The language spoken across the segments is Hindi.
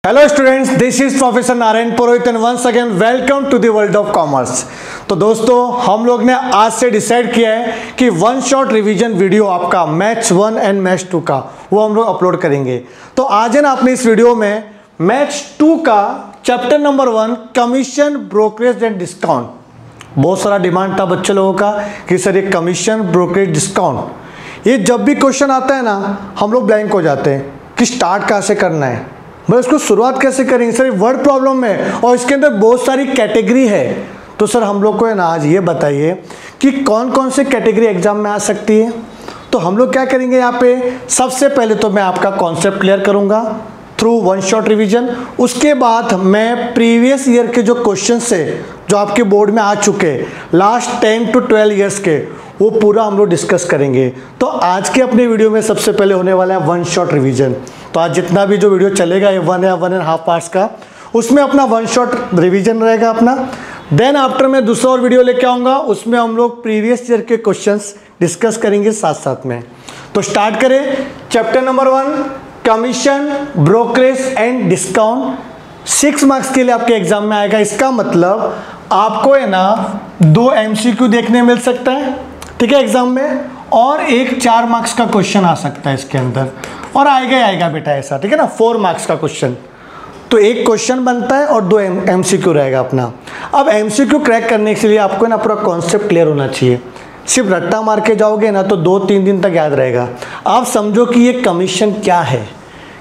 Hello students, this is professor Narayan Purohit and once again welcome to the world of commerce. तो दोस्तों, हम लोग ने आज से डिसाइड किया है कि वन शॉट रिवीजन वीडियो आपका मैथ्स 1 एंड मैथ्स 2 का वो हम लोग अपलोड करेंगे। तो आज है ना अपने इस वीडियो में मैथ्स 2 का chapter number 1 commission brokerage and discount. बहुत सारा डिमांड था बच्चे लोगों का कि सर ये कमीशन ब्रोकरेज डिस्काउंट, ये जब भी क्वेश्चन आता है ना हम लोग ब्लैंक हो जाते हैं कि स्टार्ट कहाँ से करना है, भाई उसको शुरुआत कैसे करेंगे। सर वर्ड प्रॉब्लम है और इसके अंदर बहुत सारी कैटेगरी है। तो सर हम लोग को है ना आज ये बताइए कि कौन कौन से कैटेगरी एग्जाम में आ सकती है। तो हम लोग क्या करेंगे यहाँ पे, सबसे पहले तो मैं आपका कॉन्सेप्ट क्लियर करूँगा थ्रू वन शॉट रिवीजन। उसके बाद मैं प्रीवियस ईयर के जो क्वेश्चन है जो आपके बोर्ड में आ चुके लास्ट 10 to 12 ईयर्स के, वो पूरा हम लोग डिस्कस करेंगे। तो आज के अपने वीडियो में सबसे पहले होने वाला है वन शॉट रिवीजन। तो आज जितना भी जो वीडियो चलेगा ये 1 या 1.5 पार्ट्स का, उसमें अपना वन शॉट रिवीजन रहेगा अपना। देन आफ्टर मैं दूसरा और वीडियो लेके आऊँगा, उसमें हम लोग प्रीवियस ईयर के क्वेश्चंस डिस्कस करेंगे साथ साथ में। तो स्टार्ट करें chapter number 1 commission brokerage and discount. 6 marks के लिए आपके एग्जाम में आएगा। इसका मतलब आपको है ना 2 MCQ देखने मिल सकता है, ठीक है, एग्जाम में, और एक 4 मार्क्स का क्वेश्चन आ सकता है इसके अंदर, और आएगा बेटा ऐसा, ठीक है ना, 4 मार्क्स का क्वेश्चन। तो एक क्वेश्चन बनता है और 2 MCQ रहेगा अपना। अब MCQ क्रैक करने के लिए आपको ना पूरा कॉन्सेप्ट क्लियर होना चाहिए। सिर्फ रट्टा मार के जाओगे ना तो 2-3 दिन तक याद रहेगा। आप समझो कि ये कमीशन क्या है,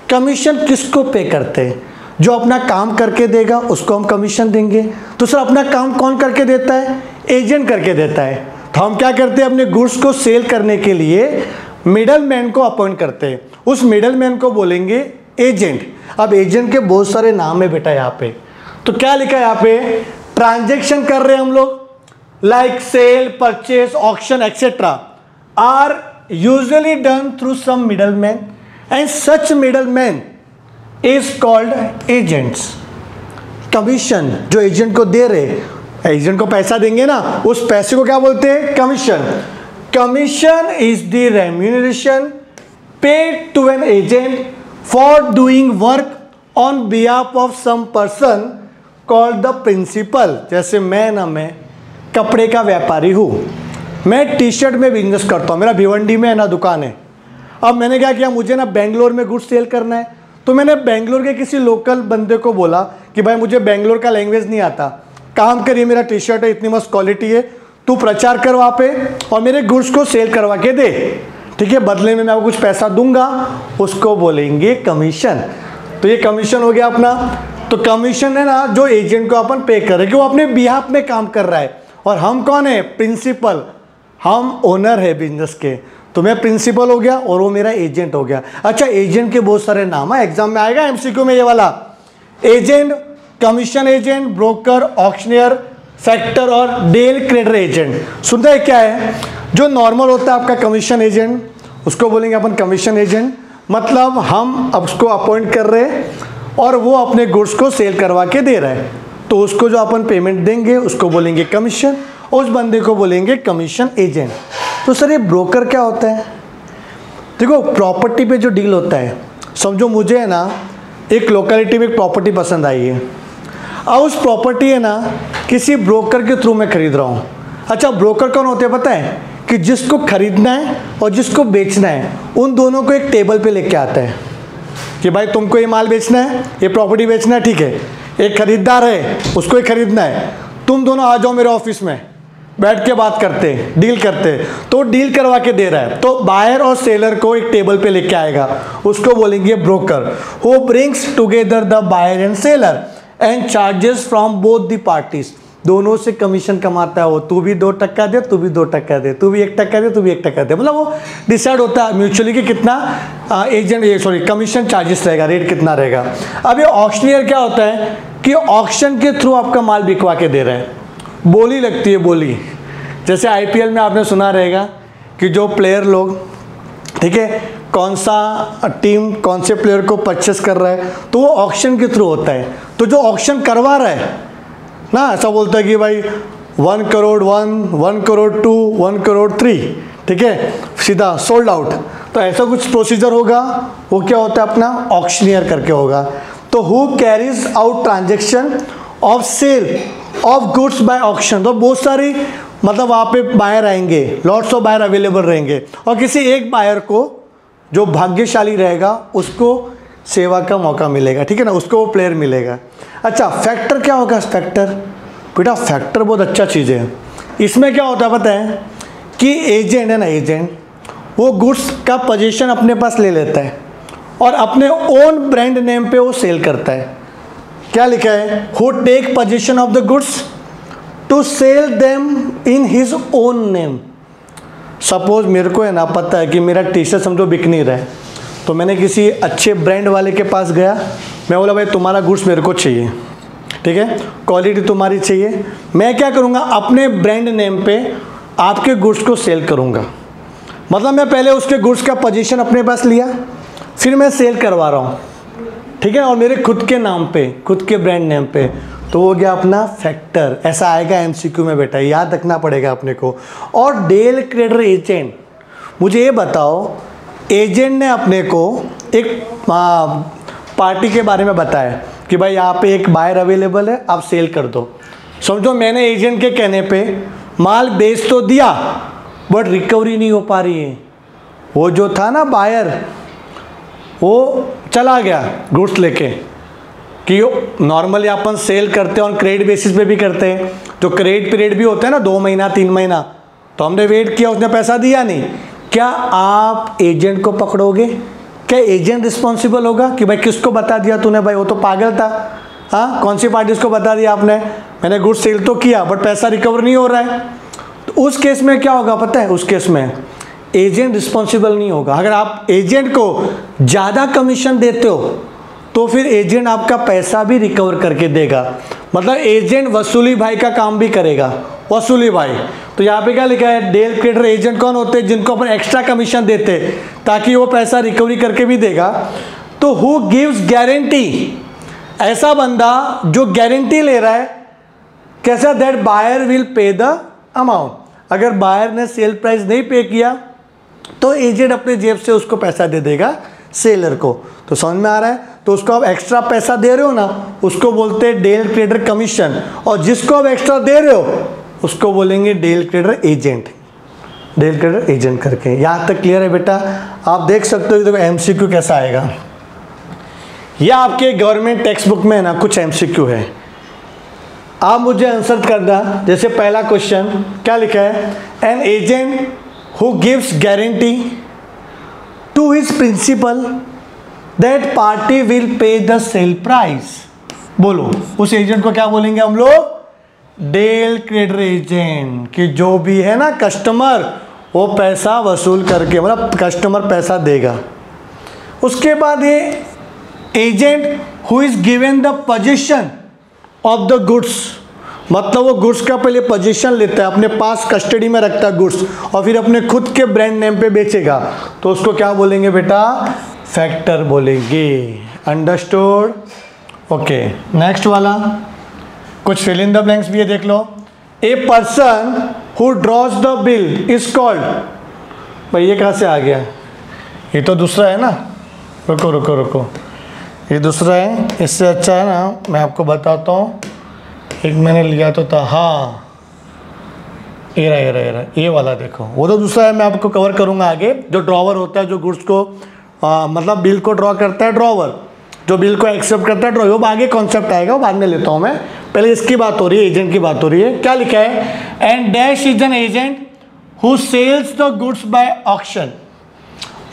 कमीशन किसको पे करते हैं। जो अपना काम करके देगा उसको हम कमीशन देंगे। तो सर अपना काम कौन करके देता है, एजेंट करके देता है। तो हम क्या करते हैं, अपने गुड्स को सेल करने के लिए मिडल मैन को अपॉइंट करते हैं। उस मिडल मैन को बोलेंगे एजेंट। अब एजेंट के बहुत सारे नाम है बेटा यहाँ पे। तो क्या लिखा है यहाँ पे, ट्रांजेक्शन कर रहे हैं हम लोग, like sale, purchase, auction etcetera are usually done through some middle man and such middle man is called agents. Commission जो एजेंट को दे रहे, एजेंट को पैसा देंगे ना, उस पैसे को क्या बोलते हैं, commission. Commission is the remuneration paid to an agent for doing work on behalf of some person called the principal. जैसे मैं कपड़े का व्यापारी हूँ, मैं टी शर्ट में बिजनेस करता हूँ, मेरा भिवंडी में है ना दुकान है। अब मैंने क्या किया, मुझे ना बेंगलोर में गुड्स सेल करना है। तो मैंने बेंगलोर के किसी लोकल बंदे को बोला कि भाई मुझे बेंगलोर का लैंग्वेज नहीं आता, काम करिए, मेरा टी शर्ट है, इतनी मस्त क्वालिटी है, तू प्रचार कर वहाँ पे और मेरे गुड्स को सेल करवा के दे, ठीक है, बदले में मैं आपको कुछ पैसा दूंगा, उसको बोलेंगे कमीशन। तो ये कमीशन हो गया अपना। तो कमीशन है ना जो एजेंट को अपन पे कर रहे हैं, वो अपने बिहाफ में काम कर रहा है। और हम कौन है, प्रिंसिपल, हम ओनर है बिजनेस के। तो मैं प्रिंसिपल हो गया और वो मेरा एजेंट हो गया। अच्छा, एजेंट के बहुत सारे नाम है, एग्जाम में आएगा MCQ में ये वाला। Agent, commission agent, broker, auctioneer, factor और डेल क्रेडिटर एजेंट। सुनते हैं क्या है, जो नॉर्मल होता है आपका कमीशन एजेंट, उसको बोलेंगे अपन कमीशन एजेंट। मतलब हम अब उसको अपॉइंट कर रहे हैं और वो अपने गुड्स को सेल करवा के दे रहा है, तो उसको जो अपन पेमेंट देंगे उसको बोलेंगे कमीशन, उस बंदे को बोलेंगे कमीशन एजेंट। तो सर ये ब्रोकर क्या होता है, देखो प्रॉपर्टी पे जो डील होता है, समझो मुझे है ना एक लोकेलिटी में एक प्रॉपर्टी पसंद आई है, अब उस प्रॉपर्टी है ना किसी ब्रोकर के थ्रू मैं खरीद रहा हूँ। अच्छा, ब्रोकर कौन होते हैं पता है, कि जिसको खरीदना है और जिसको बेचना है उन दोनों को एक टेबल पे लेके आता है कि भाई तुमको ये माल बेचना है, ये प्रॉपर्टी बेचना है, ठीक है, एक खरीदार है, उसको ही खरीदना है, तुम दोनों आ जाओ मेरे ऑफिस में, बैठ के बात करते हैं, डील करते हैं। तो डील करवा के दे रहा है, तो बायर और सेलर को एक टेबल पे लेके आएगा, उसको बोलेंगे broker. Who brings together the buyer and seller and charges from both the parties. दोनों से कमीशन कमाता है वो, तू भी 2% दे, तू भी 2% दे, तू भी 1% दे, तू भी 1% दे। मतलब वो डिसाइड होता है म्यूचुअली कि कितना एजेंट कमीशन चार्जेस रहेगा, रेट कितना रहेगा। अब ये ऑक्शनियर क्या होता है कि ऑक्शन के थ्रू आपका माल बिकवा के दे रहे हैं, बोली लगती है, बोली। जैसे IPL में आपने सुना रहेगा कि जो प्लेयर लोग, ठीक है, कौन सा टीम कौन से प्लेयर को परचेस कर रहा है, तो वो ऑक्शन के थ्रू होता है। तो जो ऑक्शन करवा रहा है ना, ऐसा बोलता है कि भाई 1 करोड़ 1, 1 करोड़ 2, 1 करोड़ 3, ठीक है, सीधा सोल्ड आउट। तो ऐसा कुछ प्रोसीजर होगा, वो क्या होता है अपना ऑक्शनियर करके होगा। तो who carries out transaction of sale of goods by auction, तो बहुत सारी मतलब वहाँ पे बायर आएंगे, लॉट्स ऑफ बायर अवेलेबल रहेंगे, और किसी एक बायर को जो भाग्यशाली रहेगा उसको सेवा का मौका मिलेगा, ठीक है ना, उसको वो प्लेयर मिलेगा। अच्छा, फैक्टर क्या होगा? फैक्टर बेटा, फैक्टर बहुत अच्छा चीज़ है। इसमें क्या होता है पता है कि एजेंट है ना, एजेंट वो गुड्स का पोजीशन अपने पास ले लेता है और अपने ओन ब्रांड नेम पे वो सेल करता है। क्या लिखा है? Who take position of the goods to sell them in his own name. Suppose मेरे को है ना पता है कि मेरा टी शर्ट समझो बिक नहीं रहा है, तो मैंने किसी अच्छे ब्रांड वाले के पास गया, मैं बोला भाई तुम्हारा गुड्स मेरे को चाहिए, ठीक है, क्वालिटी तुम्हारी चाहिए, मैं क्या करूँगा अपने ब्रांड नेम पे आपके गुड्स को सेल करूँगा। मतलब मैं पहले उसके गुड्स का पोजीशन अपने पास लिया, फिर मैं सेल करवा रहा हूँ, ठीक है, और मेरे खुद के नाम पे, खुद के ब्रांड नेम पे, तो हो गया अपना फैक्टर। ऐसा आएगा एमसीक्यू में बेटा, याद रखना पड़ेगा अपने को। और डेल क्रेडिटर एजेंट, मुझे ये बताओ, एजेंट ने अपने को एक पार्टी के बारे में बताया कि भाई यहाँ पे एक बायर अवेलेबल है, आप सेल कर दो। समझो मैंने एजेंट के कहने पे माल बेच तो दिया, बट रिकवरी नहीं हो पा रही है। वो जो था ना बायर, वो चला गया गुड्स लेके, कि नॉर्मली अपन सेल करते हैं और क्रेडिट बेसिस पे भी करते हैं, तो क्रेडिट पीरियड भी होता है ना 2 महीना 3 महीना, तो हमने वेट किया, उसने पैसा दिया नहीं। क्या आप एजेंट को पकड़ोगे? क्या एजेंट रिस्पॉन्सिबल होगा कि भाई किसको बता दिया तूने, भाई वो तो पागल था, हाँ कौन सी पार्टी को बता दिया आपने, मैंने गुड्स सेल तो किया बट पैसा रिकवर नहीं हो रहा है। तो उस केस में क्या होगा पता है? उस केस में एजेंट रिस्पॉन्सिबल नहीं होगा। अगर आप एजेंट को ज़्यादा कमीशन देते हो तो फिर एजेंट आपका पैसा भी रिकवर करके देगा, मतलब एजेंट वसूली भाई का काम भी करेगा, वसूली भाई। तो यहाँ पे क्या लिखा है? डेल क्रेडिटर एजेंट कौन होते हैं? जिनको अपन एक्स्ट्रा कमीशन देते हैं ताकि वो पैसा रिकवरी करके भी देगा। तो हु गिव्स गारंटी, ऐसा बंदा जो गारंटी ले रहा है, कैसा? That buyer will pay the amount. अगर बायर ने सेल प्राइस नहीं पे किया तो एजेंट अपने जेब से उसको पैसा दे देगा सेलर को। तो समझ में आ रहा है? तो उसको आप एक्स्ट्रा पैसा दे रहे हो ना, उसको बोलते हैं डेल क्रेडिटर कमीशन, और जिसको आप एक्स्ट्रा दे रहे हो उसको बोलेंगे del creditor agent, del creditor agent करके। यहाँ तक क्लियर है बेटा? आप देख सकते हो देखो एमसीक्यू कैसा आएगा। यह आपके गवर्नमेंट टेक्स्ट बुक में है ना, कुछ एमसीक्यू है, आप मुझे आंसर करना। जैसे पहला क्वेश्चन क्या लिखा है? An agent who gives guarantee to his principal that party will pay the sale price. बोलो उस एजेंट को क्या बोलेंगे हम लोग? Del creditor agent. कि जो भी है ना कस्टमर, वो पैसा वसूल करके, मतलब कस्टमर पैसा देगा। उसके बाद ये agent who is given the position of the goods, मतलब वो गुड्स का पहले पोजीशन लेता है, अपने पास कस्टडी में रखता है गुड्स, और फिर अपने खुद के ब्रांड नेम पे बेचेगा, तो उसको क्या बोलेंगे बेटा? फैक्टर बोलेंगे। अंडरस्टूड? ओके, नेक्स्ट वाला कुछ फिल इन द ब्लैंक्स भी है, देख लो। A person who draws the bill is called, भाई ये कहाँ से आ गया? ये तो दूसरा है ना, रुको रुको रुको, ये दूसरा है, इससे अच्छा है ना मैं आपको बताता हूँ। एक मैंने लिया तो था, हाँ ये रहा, ये वाला देखो, वो तो दूसरा है, मैं आपको कवर करूँगा आगे। जो ड्रॉवर होता है, जो गुड्स को मतलब बिल को ड्रॉ करता है ड्रॉवर, जो बिल को एक्सेप्ट करता है ड्रॉवर, वो आगे कॉन्सेप्ट आएगा, वो बाद में लेता हूँ मैं। पहले इसकी बात हो रही है, एजेंट की बात हो रही है। क्या लिखा है? And dash is an agent who sells the goods by auction.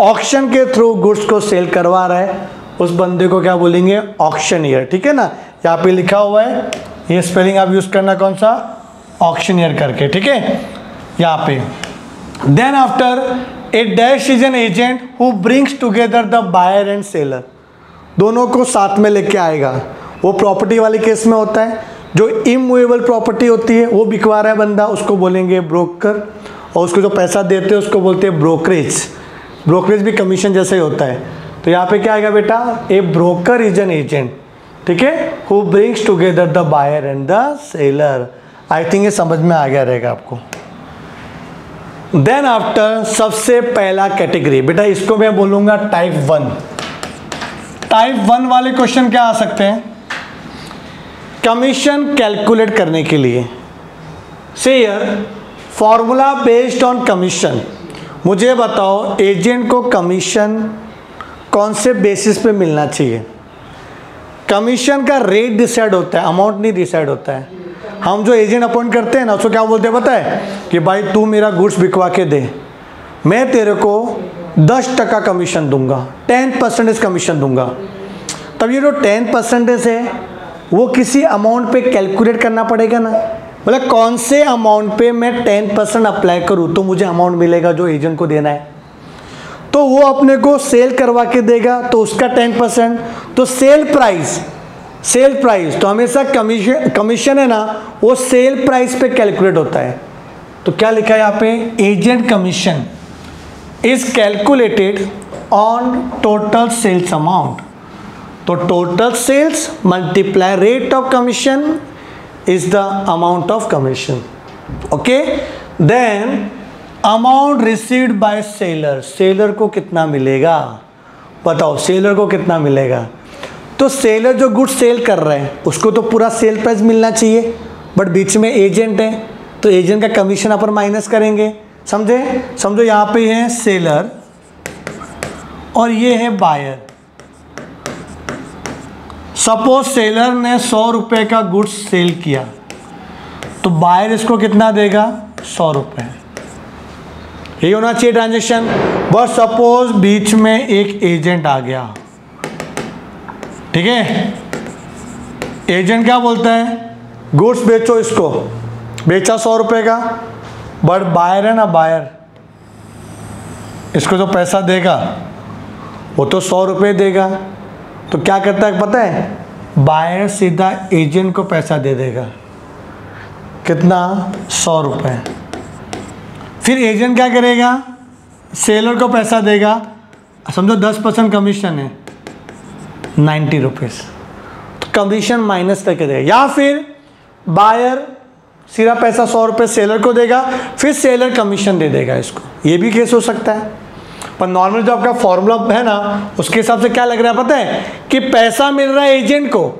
Auction के थ्रू गुड्स को सेल करवा रहा है, उस बंदे को क्या बोलेंगे? ऑक्शनियर। ठीक है ना, यहाँ पे लिखा हुआ है, ये स्पेलिंग आप यूज करना कौन सा? ऑक्शनियर करके, ठीक है यहाँ पे। Then after a dash is an agent who brings together the buyer and seller, दोनों को साथ में लेके आएगा। वो प्रॉपर्टी वाले केस में होता है, जो इमूवेबल प्रॉपर्टी होती है वो बिकवा रहा है बंदा, उसको बोलेंगे ब्रोकर, और उसको जो पैसा देते हैं उसको बोलते हैं ब्रोकरेज। ब्रोकरेज भी कमीशन जैसे ही होता है। तो यहाँ पे क्या आएगा बेटा? A broker is an agent, ठीक है, who brings together the buyer and the seller. I think ये समझ में आ गया रहेगा आपको। देन आफ्टर सबसे पहला कैटेगरी बेटा, इसको मैं बोलूँगा टाइप 1। टाइप 1 वाले क्वेश्चन क्या आ सकते हैं? कमीशन कैलकुलेट करने के लिए से here formula based on commission. मुझे बताओ एजेंट को कमीशन कौन से बेसिस पे मिलना चाहिए? कमीशन का रेट डिसाइड होता है, अमाउंट नहीं डिसाइड होता है। हम जो एजेंट अपॉइंट करते हैं ना उसको क्या बोलते हैं पता है? कि भाई तू मेरा गुड्स बिकवा के दे, मैं तेरे को 10% कमीशन दूंगा, 10% कमीशन दूंगा। तब ये जो 10% है वो किसी अमाउंट पे कैलकुलेट करना पड़ेगा ना, मतलब कौन से अमाउंट पे मैं 10% अप्लाई करूँ तो मुझे अमाउंट मिलेगा जो एजेंट को देना है। तो वो अपने को सेल करवा के देगा तो उसका 10%, तो सेल प्राइस तो हमेशा कमीशन है ना वो सेल प्राइस पे कैलकुलेट होता है। तो क्या लिखा है यहाँ पे? Agent commission is calculated on total sales amount. तो total sales multiply rate of commission is the amount of commission. Okay, then amount received by seller, seller को कितना मिलेगा बताओ? सेलर को कितना मिलेगा? तो सेलर जो गुड्स सेल कर रहे हैं उसको तो पूरा सेल प्राइस मिलना चाहिए, बट बीच में एजेंट है तो एजेंट का कमीशन अपन माइनस करेंगे। समझे? समझो यहाँ पे है सेलर और ये है बायर। सपोज सेलर ने 100 रुपये का गुड्स सेल किया तो बायर इसको कितना देगा? 100 रुपये। यही होना चाहिए ट्रांजेक्शन। बट सपोज बीच में एक एजेंट आ गया, ठीक है? एजेंट क्या बोलता है? गुड्स बेचो, इसको बेचा 100 रुपये का, बट बायर है ना, बायर इसको जो पैसा देगा वो तो 100 रुपये देगा। तो क्या करता है पता है? बायर सीधा एजेंट को पैसा दे देगा, कितना? 100 रुपये। फिर एजेंट क्या करेगा? सेलर को पैसा देगा, समझो 10% कमीशन है, 90 रुपीज़, तो कमीशन माइनस करके देगा। या फिर बायर सीधा पैसा 100 रुपये सेलर को देगा, फिर सेलर कमीशन दे देगा इसको। ये भी केस हो सकता है। पर नॉर्मल जो आपका फॉर्मूला है ना उसके हिसाब से क्या लग रहा है पता है? कि पैसा मिल रहा है एजेंट को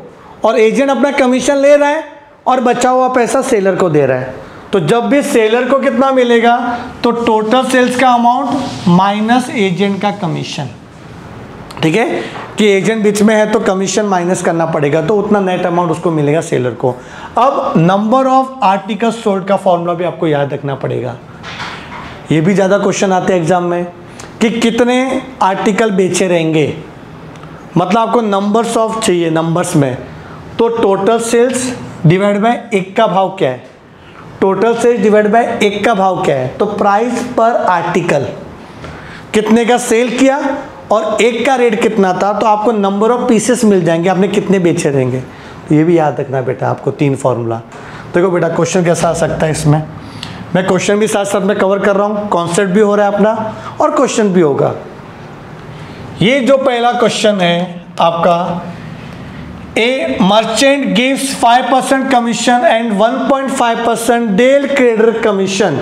और एजेंट अपना कमीशन ले रहा है और बचा हुआ पैसा सेलर को दे रहा है। तो जब भी सेलर को कितना मिलेगा तो टोटल सेल्स का अमाउंट माइनस एजेंट का कमीशन, ठीक है? कि एजेंट बीच में है तो कमीशन माइनस करना पड़ेगा, तो उतना नेट अमाउंट उसको मिलेगा सेलर को। अब नंबर ऑफ आर्टिकल्स सोल्ड का फॉर्मूला भी आपको याद रखना पड़ेगा। ये भी ज़्यादा क्वेश्चन आते हैं एग्जाम में कि कितने आर्टिकल बेचे रहेंगे, मतलब आपको नंबर्स ऑफ चाहिए नंबर्स में। तो टोटल सेल्स डिवाइड बाय 1 का भाव क्या है? टोटल सेल्स डिवाइड बाय 1 का भाव क्या है? तो प्राइस पर आर्टिकल, कितने का सेल किया और 1 का रेट कितना था, तो आपको नंबर ऑफ पीसेस मिल जाएंगे, आपने कितने बेचे रहेंगे। तो ये भी याद रखना बेटा आपको 3 फॉर्मूला। देखो बेटा क्वेश्चन कैसा आ सकता है इसमें, मैं क्वेश्चन भी साथ साथ में कवर कर रहा हूँ, कॉन्सेप्ट भी हो रहा है अपना और क्वेश्चन भी होगा। ये जो पहला क्वेश्चन है आपका, a merchant gives 5% commission and 1.5% del credit commission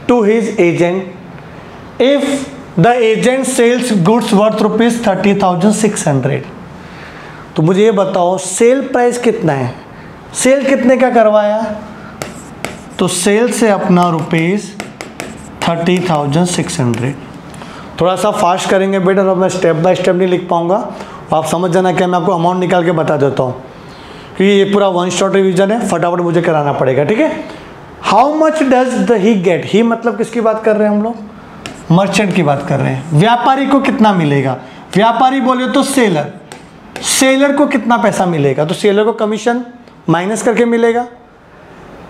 to his agent if the agent sells goods worth ₹30,600। तो मुझे ये बताओ सेल प्राइस कितना है? सेल कितने का करवाया? तो सेल से अपना ₹30,600। थोड़ा सा फास्ट करेंगे बेटा, तो मैं स्टेप बाय स्टेप नहीं लिख पाऊंगा, आप समझ जाना क्या मैं आपको अमाउंट निकाल के बता देता हूँ, क्योंकि ये पूरा 1 शॉट रिवीजन है, फटाफट मुझे कराना पड़ेगा, ठीक है? How much does the he get? He मतलब किसकी बात कर रहे हैं हम लोग? मर्चेंट की बात कर रहे हैं। व्यापारी को कितना मिलेगा? व्यापारी बोले तो सेलर, सेलर को कितना पैसा मिलेगा? तो सेलर को कमीशन माइनस करके मिलेगा।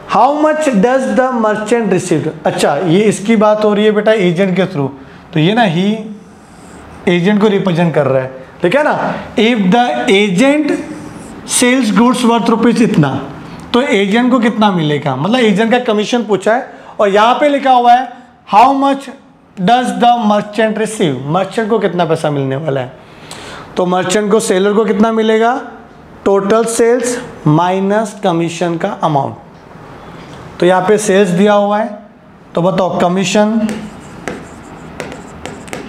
How much does the merchant receive? अच्छा, ये इसकी बात हो रही है बेटा एजेंट के थ्रू, तो ये ना ही एजेंट को रिप्रेजेंट कर रहा है, ठीक है ना? If the agent sells goods worth rupees इतना, तो एजेंट को कितना मिलेगा, मतलब एजेंट का कमीशन पूछा है और यहाँ पे लिखा हुआ है how much does the merchant receive, merchant को कितना पैसा मिलने वाला है। तो मर्चेंट को सेलर को कितना मिलेगा? टोटल सेल्स माइनस कमीशन का अमाउंट। तो यहाँ पे सेल्स दिया हुआ है, तो बताओ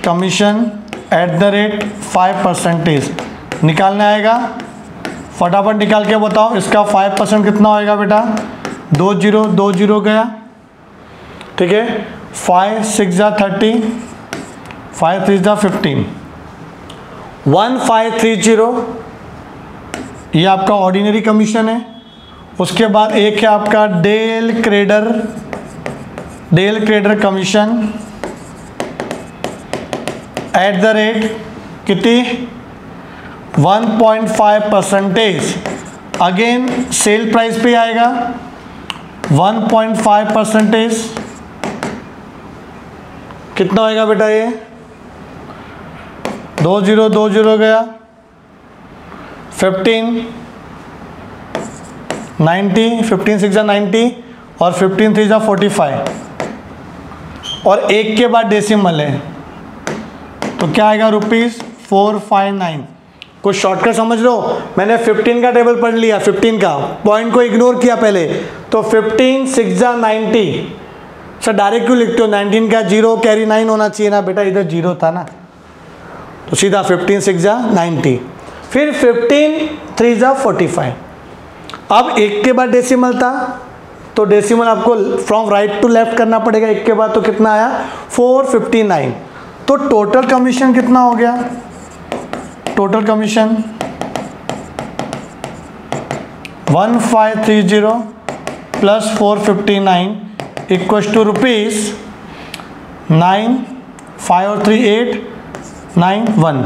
कमीशन एट द रेट 5% निकालना आएगा, फटाफट निकाल के बताओ इसका 5% कितना होएगा बेटा, 2 0 2 0 गया, ठीक है। 5 6 30, 5 3 15, 1530 ये आपका ऑर्डिनरी कमीशन है। उसके बाद एक है आपका del credere commission at the rate कितनी 1.5%, अगेन सेल प्राइस पे आएगा 1.5%, कितना होएगा बेटा ये 2 0 2 0 गया, 15 90, 15 6 90 और 15 3 45 और एक के बाद डेसिमल है तो क्या आएगा ₹459। कुछ शॉर्टकट समझ लो, मैंने 15 का टेबल पढ़ लिया, 15 का पॉइंट को इग्नोर किया पहले, तो 15 6 90, सर डायरेक्ट क्यों लिखते हो, 19 का 0 कैरी 9 होना चाहिए ना बेटा, इधर 0 था ना, तो सीधा 15 6 90, फिर 15 3 45। अब एक के बाद डेसिमल था तो डेसिमल आपको फ्रॉम राइट टू लेफ्ट करना पड़ेगा, एक के बाद तो कितना आया 459। तो टोटल कमीशन कितना हो गया, total commission 1530 plus 459 equals to ₹9 5 और 3 8 9 1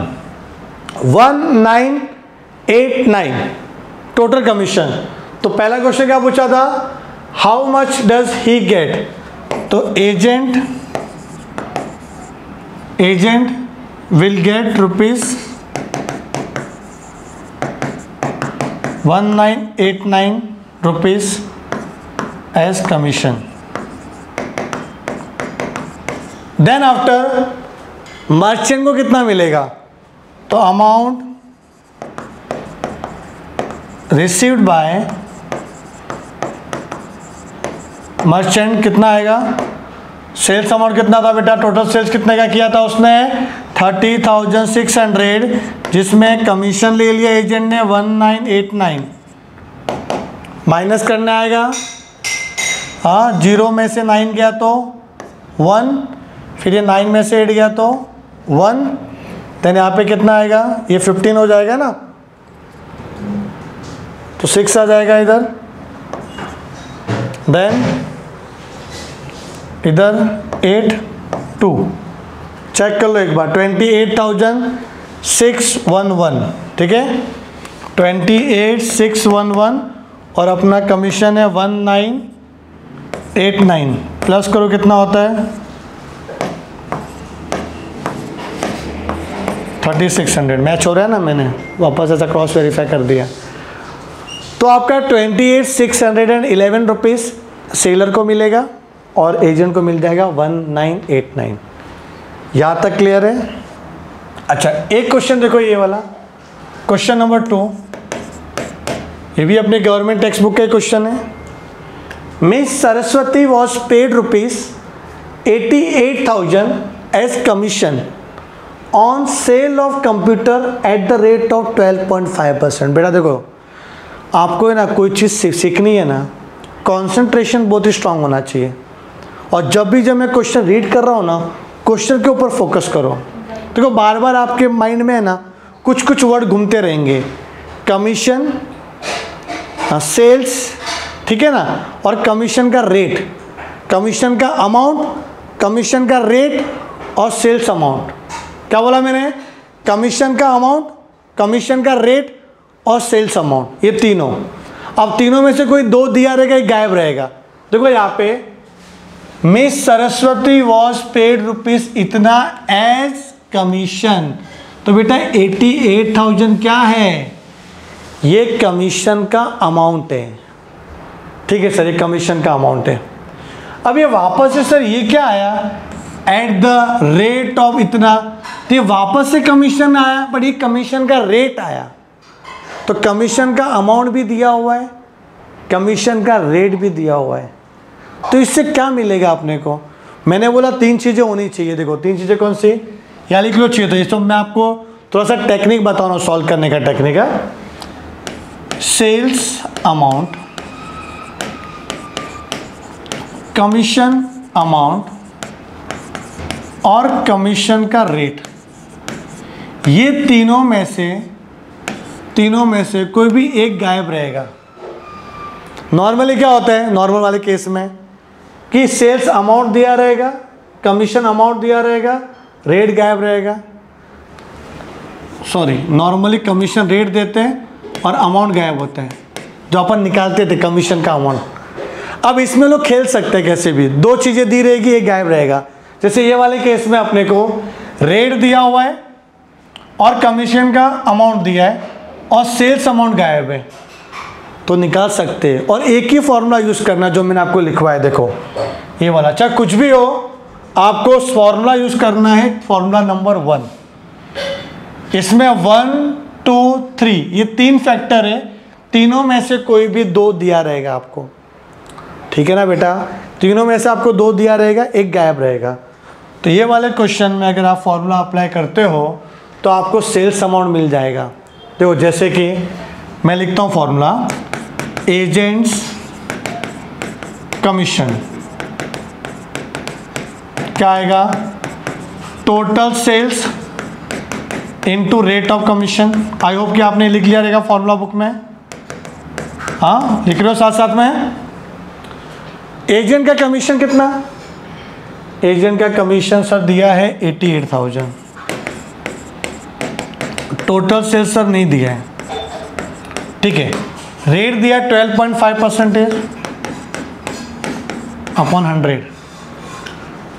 1989 टोटल कमीशन। तो पहला क्वेश्चन क्या पूछा था, how much does he get, तो agent will get ₹1989 as commission. Then after merchant को कितना मिलेगा, तो अमाउंट रिसीव्ड बाय मर्चेंट कितना आएगा, सेल्स अमाउंट कितना था बेटा, टोटल सेल्स कितने का किया था उसने 30,600, जिसमें कमीशन ले लिया एजेंट ने 1989, माइनस करना आएगा, हाँ 0 में से 9 गया तो 1, फिर ये 9 में से 8 गया तो 1, देन यहाँ पे कितना आएगा, ये 15 हो जाएगा ना, तो 6 आ जाएगा इधर, देन इधर 8 2, चेक कर लो एक बार, 28,611, ठीक है 28,611 और अपना कमीशन है 1989, प्लस करो कितना होता है 3600, मैच हो रहा है ना, मैंने वापस ऐसा क्रॉस वेरीफाई कर दिया। तो आपका 28,611 रुपीज़ सेलर को मिलेगा और एजेंट को मिल जाएगा 1989। यहाँ तक क्लियर है। अच्छा एक क्वेश्चन देखो, ये वाला क्वेश्चन नंबर 2, ये भी अपने गवर्नमेंट टेक्स्ट बुक का क्वेश्चन है। Miss Saraswati was paid ₹88,000 as commission on sale of computer at the rate of 12.5%। बेटा देखो, आपको है ना कोई चीज़ सीखनी है ना, कंसंट्रेशन बहुत ही स्ट्रांग होना चाहिए, और जब मैं क्वेश्चन रीड कर रहा हूँ ना, क्वेश्चन के ऊपर फोकस करो। देखो बार बार आपके माइंड में है ना कुछ वर्ड घूमते रहेंगे, कमीशन, सेल्स, ठीक है ना, और कमीशन का रेट, कमीशन का अमाउंट, कमीशन का रेट और सेल्स अमाउंट। क्या बोला मैंने, कमीशन का अमाउंट, कमीशन का रेट और सेल्स अमाउंट, ये तीनों। अब तीनों में से कोई 2 दिया रहेगा, एक गायब रहेगा। देखो यहाँ पे miss Saraswati was paid rupees इतना एज कमीशन, तो बेटा 88,000 क्या है, ये कमीशन का अमाउंट है, ठीक है सर, ये कमीशन का अमाउंट है। अब ये वापस से सर ये क्या आया, एट द रेट ऑफ इतना, तो ये वापस से कमीशन आया, बट ये कमीशन का रेट आया, तो कमीशन का अमाउंट भी दिया हुआ है, कमीशन का रेट भी दिया हुआ है। तो इससे क्या मिलेगा अपने को, मैंने बोला 3 चीज़ें होनी चाहिए। देखो 3 चीज़ें कौन सी, या लिख लो चाहिए, तो इसको मैं आपको थोड़ा सा टेक्निक बताओ ना, सॉल्व करने का टेक्निक है। सेल्स अमाउंट, कमीशन अमाउंट और कमीशन का रेट, ये तीनों में से कोई भी एक गायब रहेगा। नॉर्मली क्या होता है, नॉर्मल वाले केस में कि सेल्स अमाउंट दिया रहेगा, कमीशन अमाउंट दिया रहेगा, रेट गायब रहेगा। सॉरी, नॉर्मली कमीशन रेट देते हैं और अमाउंट गायब होता है जो अपन निकालते थे कमीशन का अमाउंट। अब इसमें लोग खेल सकते हैं कैसे भी, दो चीज़ें दी रहेगी, एक गायब रहेगा। जैसे ये वाले केस में अपने को रेट दिया हुआ है और कमीशन का अमाउंट दिया है और सेल्स अमाउंट गायब है, तो निकाल सकते हैं। और एक ही फॉर्मूला यूज़ करना जो मैंने आपको लिखवाया, देखो ये वाला, चाहे कुछ भी हो आपको फॉर्मूला यूज़ करना है, फॉर्मूला नंबर 1। इसमें 1, 2, 3 ये 3 फैक्टर है, तीनों में से कोई भी 2 दिया रहेगा आपको, ठीक है ना बेटा। तीनों में से आपको 2 दिया रहेगा, एक गायब रहेगा। तो ये वाले क्वेश्चन में अगर आप फॉर्मूला अप्लाई करते हो तो आपको सेल्स अमाउंट मिल जाएगा। देखो जैसे कि मैं लिखता हूँ फॉर्मूला, एजेंट्स कमीशन क्या आएगा, total sales into rate of commission. I hope कि आपने लिख लिया रहेगा फॉर्मूला बुक में, हाँ लिख रहे हो साथ साथ में। एजेंट का कमीशन कितना, एजेंट का कमीशन सर दिया है 88,000, टोटल सेल्स सर नहीं दिया है, ठीक है। रेट दिया 12.5% अपॉन 100,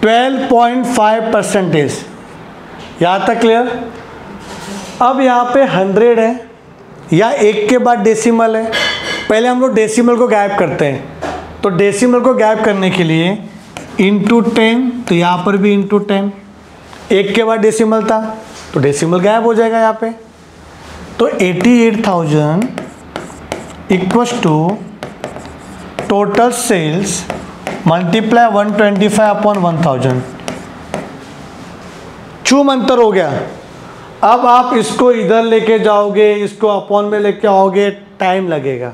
12.5%, यहाँ तक क्लियर। अब यहाँ पे 100 है या एक के बाद डेसिमल है, पहले हम लोग डेसिमल को गायब करते हैं। तो डेसिमल को गायब करने के लिए इंटू 10, तो यहाँ पर भी इंटू 10, एक के बाद डेसिमल था तो डेसिमल गायब हो जाएगा यहाँ पे। तो 88,000 equals to total sales multiply 125 upon 1000, चूम अंतर हो गया। अब आप इसको इधर लेके जाओगे, इसको अपॉन में लेके आओगे, टाइम लगेगा।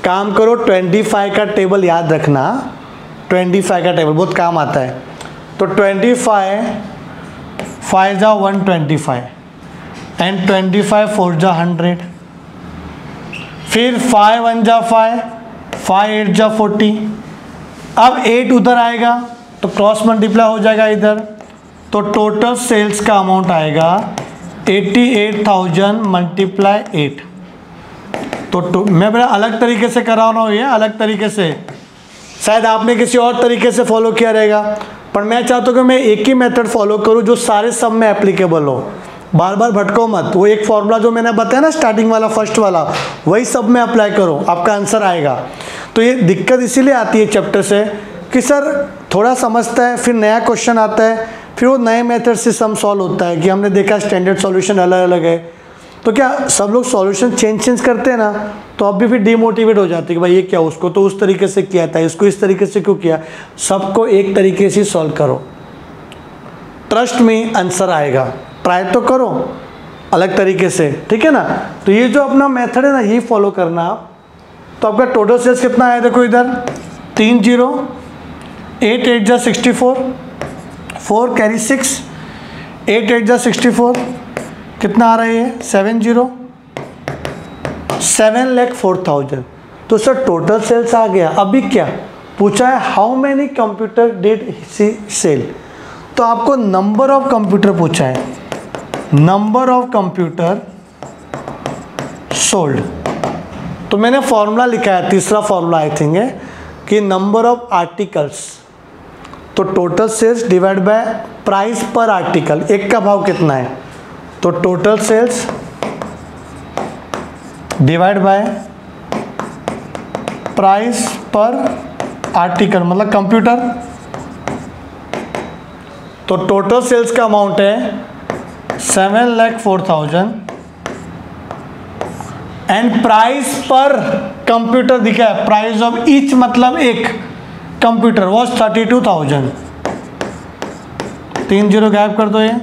काम करो, 25 का टेबल याद रखना, 25 का टेबल बहुत काम आता है। तो 25 5 जा 125 एंड 25 4 जा 100, फिर 5 1 जा 5, 5 8 जा 40। अब 8 उधर आएगा तो क्रॉस मल्टीप्लाई हो जाएगा इधर, तो टोटल सेल्स का अमाउंट आएगा 88,000 मल्टीप्लाई 8। तो मैं बड़ा अलग तरीके से करा रहा हूँ, ये अलग तरीके से, शायद आपने किसी और तरीके से फॉलो किया रहेगा, पर मैं चाहता हूँ कि मैं एक ही मेथड फॉलो करूँ जो सारे सब में एप्लीकेबल हो। बार बार भटको मत, वो एक फॉर्मूला जो मैंने बताया ना स्टार्टिंग वाला, फर्स्ट वाला, वही सब में अप्लाई करो, आपका आंसर आएगा। तो ये दिक्कत इसीलिए आती है चैप्टर से कि सर थोड़ा समझता है, फिर नया क्वेश्चन आता है, फिर वो नए मेथड से सम सॉल्व होता है कि हमने देखा स्टैंडर्ड सॉल्यूशन अलग अलग है। तो क्या सब लोग सॉल्यूशन चेंज करते हैं ना, तो अब भी फिर डिमोटिवेट हो जाते हैं कि भाई ये क्या, उसको तो उस तरीके से किया था, इसको इस तरीके से क्यों किया। सबको एक तरीके से सॉल्व करो, ट्रस्ट में आंसर आएगा। ट्राई तो करो अलग तरीके से, ठीक है ना। तो ये जो अपना मेथड है ना, यही फॉलो करना आप। तो आपका टोटल सेल्स कितना आया, देखो इधर 3 0, 8 8 जा 64, 4 कैरी 6, 8 8 जा 64, कितना आ रहा है ये 70, 7,04,000। तो सर टोटल सेल्स आ गया। अभी क्या पूछा है, how many computer did she sell, तो आपको नंबर ऑफ कंप्यूटर पूछा है, नंबर ऑफ कंप्यूटर सोल्ड। तो मैंने फॉर्मूला लिखा है, तीसरा फॉर्मूला आई थिंक है कि नंबर ऑफ आर्टिकल्स, तो total sales divide by price per article, एक का भाव कितना है, तो total sales divide by price per article मतलब कंप्यूटर। तो टोटल सेल्स का अमाउंट है 7,04,000 एंड प्राइस पर कंप्यूटर दिखा है, प्राइस ऑफ ईच मतलब एक कंप्यूटर वॉज 32,000। 3 0 गायब कर दो ये,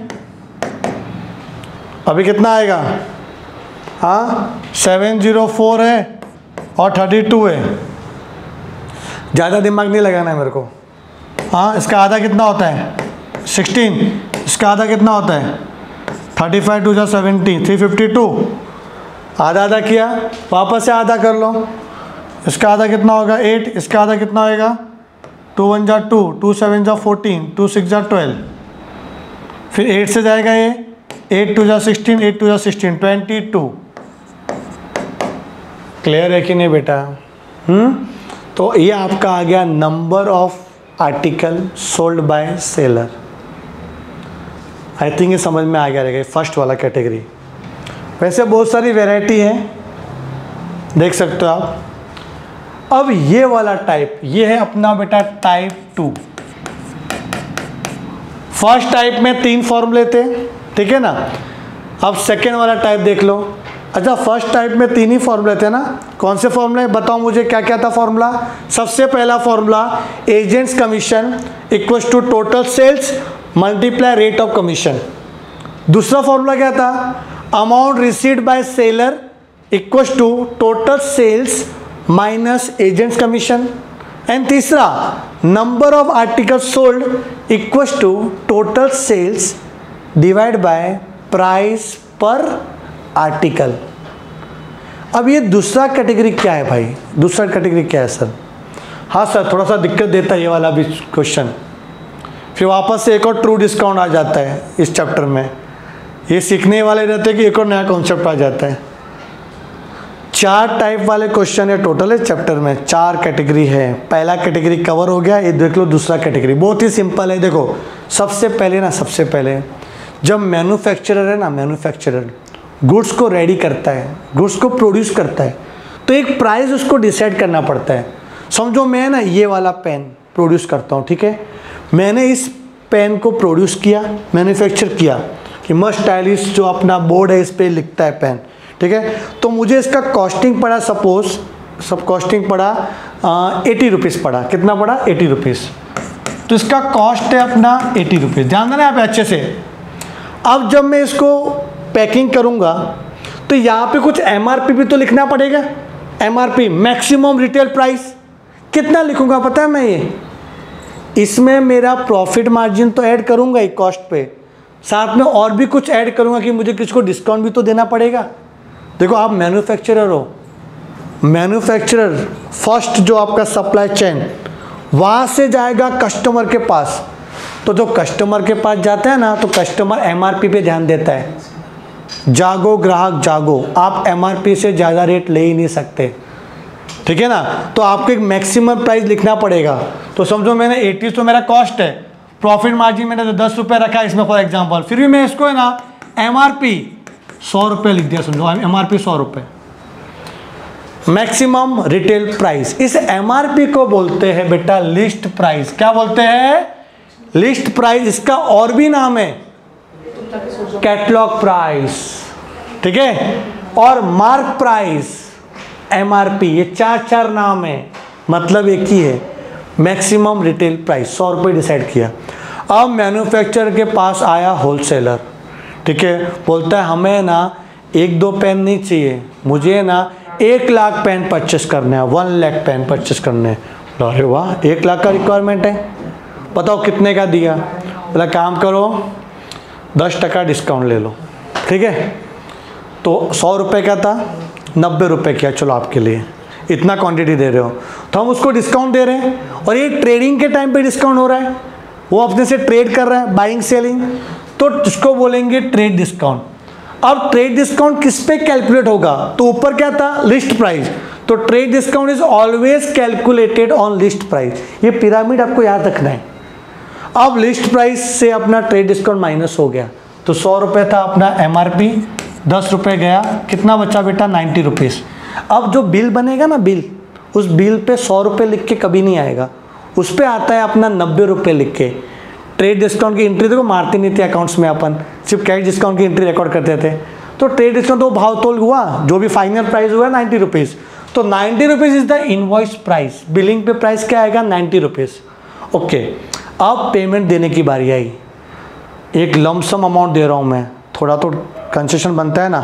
अभी कितना आएगा? हाँ 704 है और 32 है। ज़्यादा दिमाग नहीं लगाना है मेरे को। हाँ इसका आधा कितना होता है? 16। इसका आधा कितना होता है? 35 2 जा 70, 352। आधा आधा किया, वापस से आधा कर लो। इसका आधा कितना होगा? 8। इसका आधा कितना होगा? 2 1 जा 2, 2 7 जा 14, 2 6 जा 12। फिर 8 से जाएगा ये, 8 2 जा 16, 8 2 जा 16, 22। क्लियर है कि नहीं बेटा? तो ये आपका आ गया number of article sold by seller. I think ये समझ में आ गया रहेगा, फर्स्ट वाला कैटेगरी। वैसे बहुत सारी वैरायटी है, देख सकते हो आप। अब ये वाला टाइप, ये है अपना बेटा टाइप 2। फर्स्ट टाइप में 3 फॉर्मूले थे, ठीक है ना। अब सेकेंड वाला टाइप देख लो। अच्छा फर्स्ट टाइप में 3 ही फॉर्मूले थे ना। कौन से फॉर्मूले बताओ मुझे, क्या क्या था फॉर्मूला? सबसे पहला formula agents commission equals to total sales multiply rate of commission. दूसरा फॉर्मूला क्या था? Amount received by seller equals to total sales minus agents commission. And तीसरा number of articles sold equals to total sales divide by price per article. अब ये दूसरा कैटेगरी क्या है भाई? दूसरा कैटेगरी क्या है सर? हाँ सर थोड़ा सा दिक्कत देता है ये वाला भी क्वेश्चन। फिर वापस से एक और ट्रू डिस्काउंट आ जाता है इस चैप्टर में। ये सीखने वाले रहते हैं कि एक और नया कॉन्सेप्ट आ जाता है। 4 टाइप वाले क्वेश्चन है टोटल है चैप्टर में, 4 कैटेगरी है। पहला कैटेगरी कवर हो गया, ये देख लो दूसरा कैटेगरी बहुत ही सिंपल है। देखो सबसे पहले जब मैन्युफैक्चरर है ना, मैन्युफैक्चरर गुड्स को रेडी करता है, गुड्स को प्रोड्यूस करता है, तो एक प्राइस उसको डिसाइड करना पड़ता है। समझो मैं ना ये वाला पेन प्रोड्यूस करता हूँ, ठीक है। मैंने इस पेन को प्रोड्यूस किया, मैन्युफैक्चर किया कि मस्ट स्टाइलिश जो अपना बोर्ड है इस पर लिखता है पेन, ठीक है। तो मुझे इसका कॉस्टिंग पड़ा, सपोज सब कॉस्टिंग पड़ा 80 रुपीज़ पड़ा। कितना पड़ा? 80 रुपीज़। तो इसका कॉस्ट है अपना 80 रुपीज़। ध्यान देना आप अच्छे से। अब जब मैं इसको पैकिंग करूंगा तो यहाँ पे कुछ MRP भी तो लिखना पड़ेगा। MRP मैक्सिमम रिटेल प्राइस कितना लिखूंगा पता है मैं? ये इसमें मेरा प्रॉफिट मार्जिन तो ऐड करूंगा ही कॉस्ट पे, साथ में और भी कुछ ऐड करूंगा कि मुझे किसको डिस्काउंट भी तो देना पड़ेगा। देखो आप मैन्युफैक्चरर हो, मैन्युफैक्चरर फर्स्ट जो आपका सप्लाई चेन वहाँ से जाएगा कस्टमर के पास। तो जो कस्टमर के पास जाता है ना, तो कस्टमर MRP पे ध्यान देता है। जागो ग्राहक जागो, आप MRP से ज़्यादा रेट ले ही नहीं सकते, ठीक है ना। तो आपको एक मैक्सिमम प्राइस लिखना पड़ेगा। तो समझो मैंने 80 तो मेरा कॉस्ट है, प्रॉफिट मार्जिन मैंने 10 रुपये रखा है इसमें फॉर एग्जांपल, फिर भी मैं इसको है ना MRP 100 रुपये लिख दिया। समझो MRP 100 रुपये, मैक्सिमम रिटेल प्राइस। इस MRP को बोलते हैं बेटा लिस्ट प्राइस। क्या बोलते हैं? List price. इसका और भी नाम है कैटलॉग प्राइस, ठीक है, और मार्क प्राइस, MRP। ये 4 नाम है, मतलब एक ही है, मैक्सिमम रिटेल प्राइस। 100 रुपये डिसाइड किया। अब मैन्युफैक्चरर के पास आया होलसेलर, ठीक है, बोलता है हमें ना 1-2 पेन नहीं चाहिए, मुझे ना 1 लाख पेन परचेस करने हैं, 1 लाख पेन परचेस करने हैं। अरे वाह 1 लाख का रिक्वायरमेंट है, बताओ कितने का दिया? बोला काम करो 10% डिस्काउंट ले लो, ठीक है। तो 100 रुपये का था, 90 रुपये किया, चलो आपके लिए इतना क्वांटिटी दे रहे हो तो हम उसको डिस्काउंट दे रहे हैं। और ये ट्रेडिंग के टाइम पे डिस्काउंट हो रहा है, वो अपने से ट्रेड कर रहा है, बाइंग सेलिंग, तो उसको बोलेंगे ट्रेड डिस्काउंट। अब ट्रेड डिस्काउंट किस पे कैलकुलेट होगा? तो ऊपर क्या था? List price. तो trade discount is always calculated on list price. ये पिरामिड आपको याद रखना है। अब लिस्ट प्राइस से अपना ट्रेड डिस्काउंट माइनस हो गया, तो 100 रुपये था अपना MRP, 10 रुपये गया, कितना बचा बेटा? 90 रुपीज़। अब जो बिल बनेगा ना, बिल, उस बिल पे 100 रुपये लिख के कभी नहीं आएगा, उस पर आता है अपना 90 रुपये लिख के। ट्रेड डिस्काउंट की एंट्री देखो मारते नहीं थे अकाउंट्स में, अपन सिर्फ कैश डिस्काउंट की एंट्री रिकॉर्ड करते थे। तो ट्रेड डिस्काउंट तो भाव तोल हुआ, जो भी फाइनल प्राइस हुआ 90 रुपीज़। तो 90 rupees is the invoice price. Billing पे प्राइस क्या आएगा? 90 रुपीज़। ओके, अब पेमेंट देने की बारी आई। एक लमसम अमाउंट दे रहा हूँ मैं, थोड़ा तो कंसेशन बनता है ना,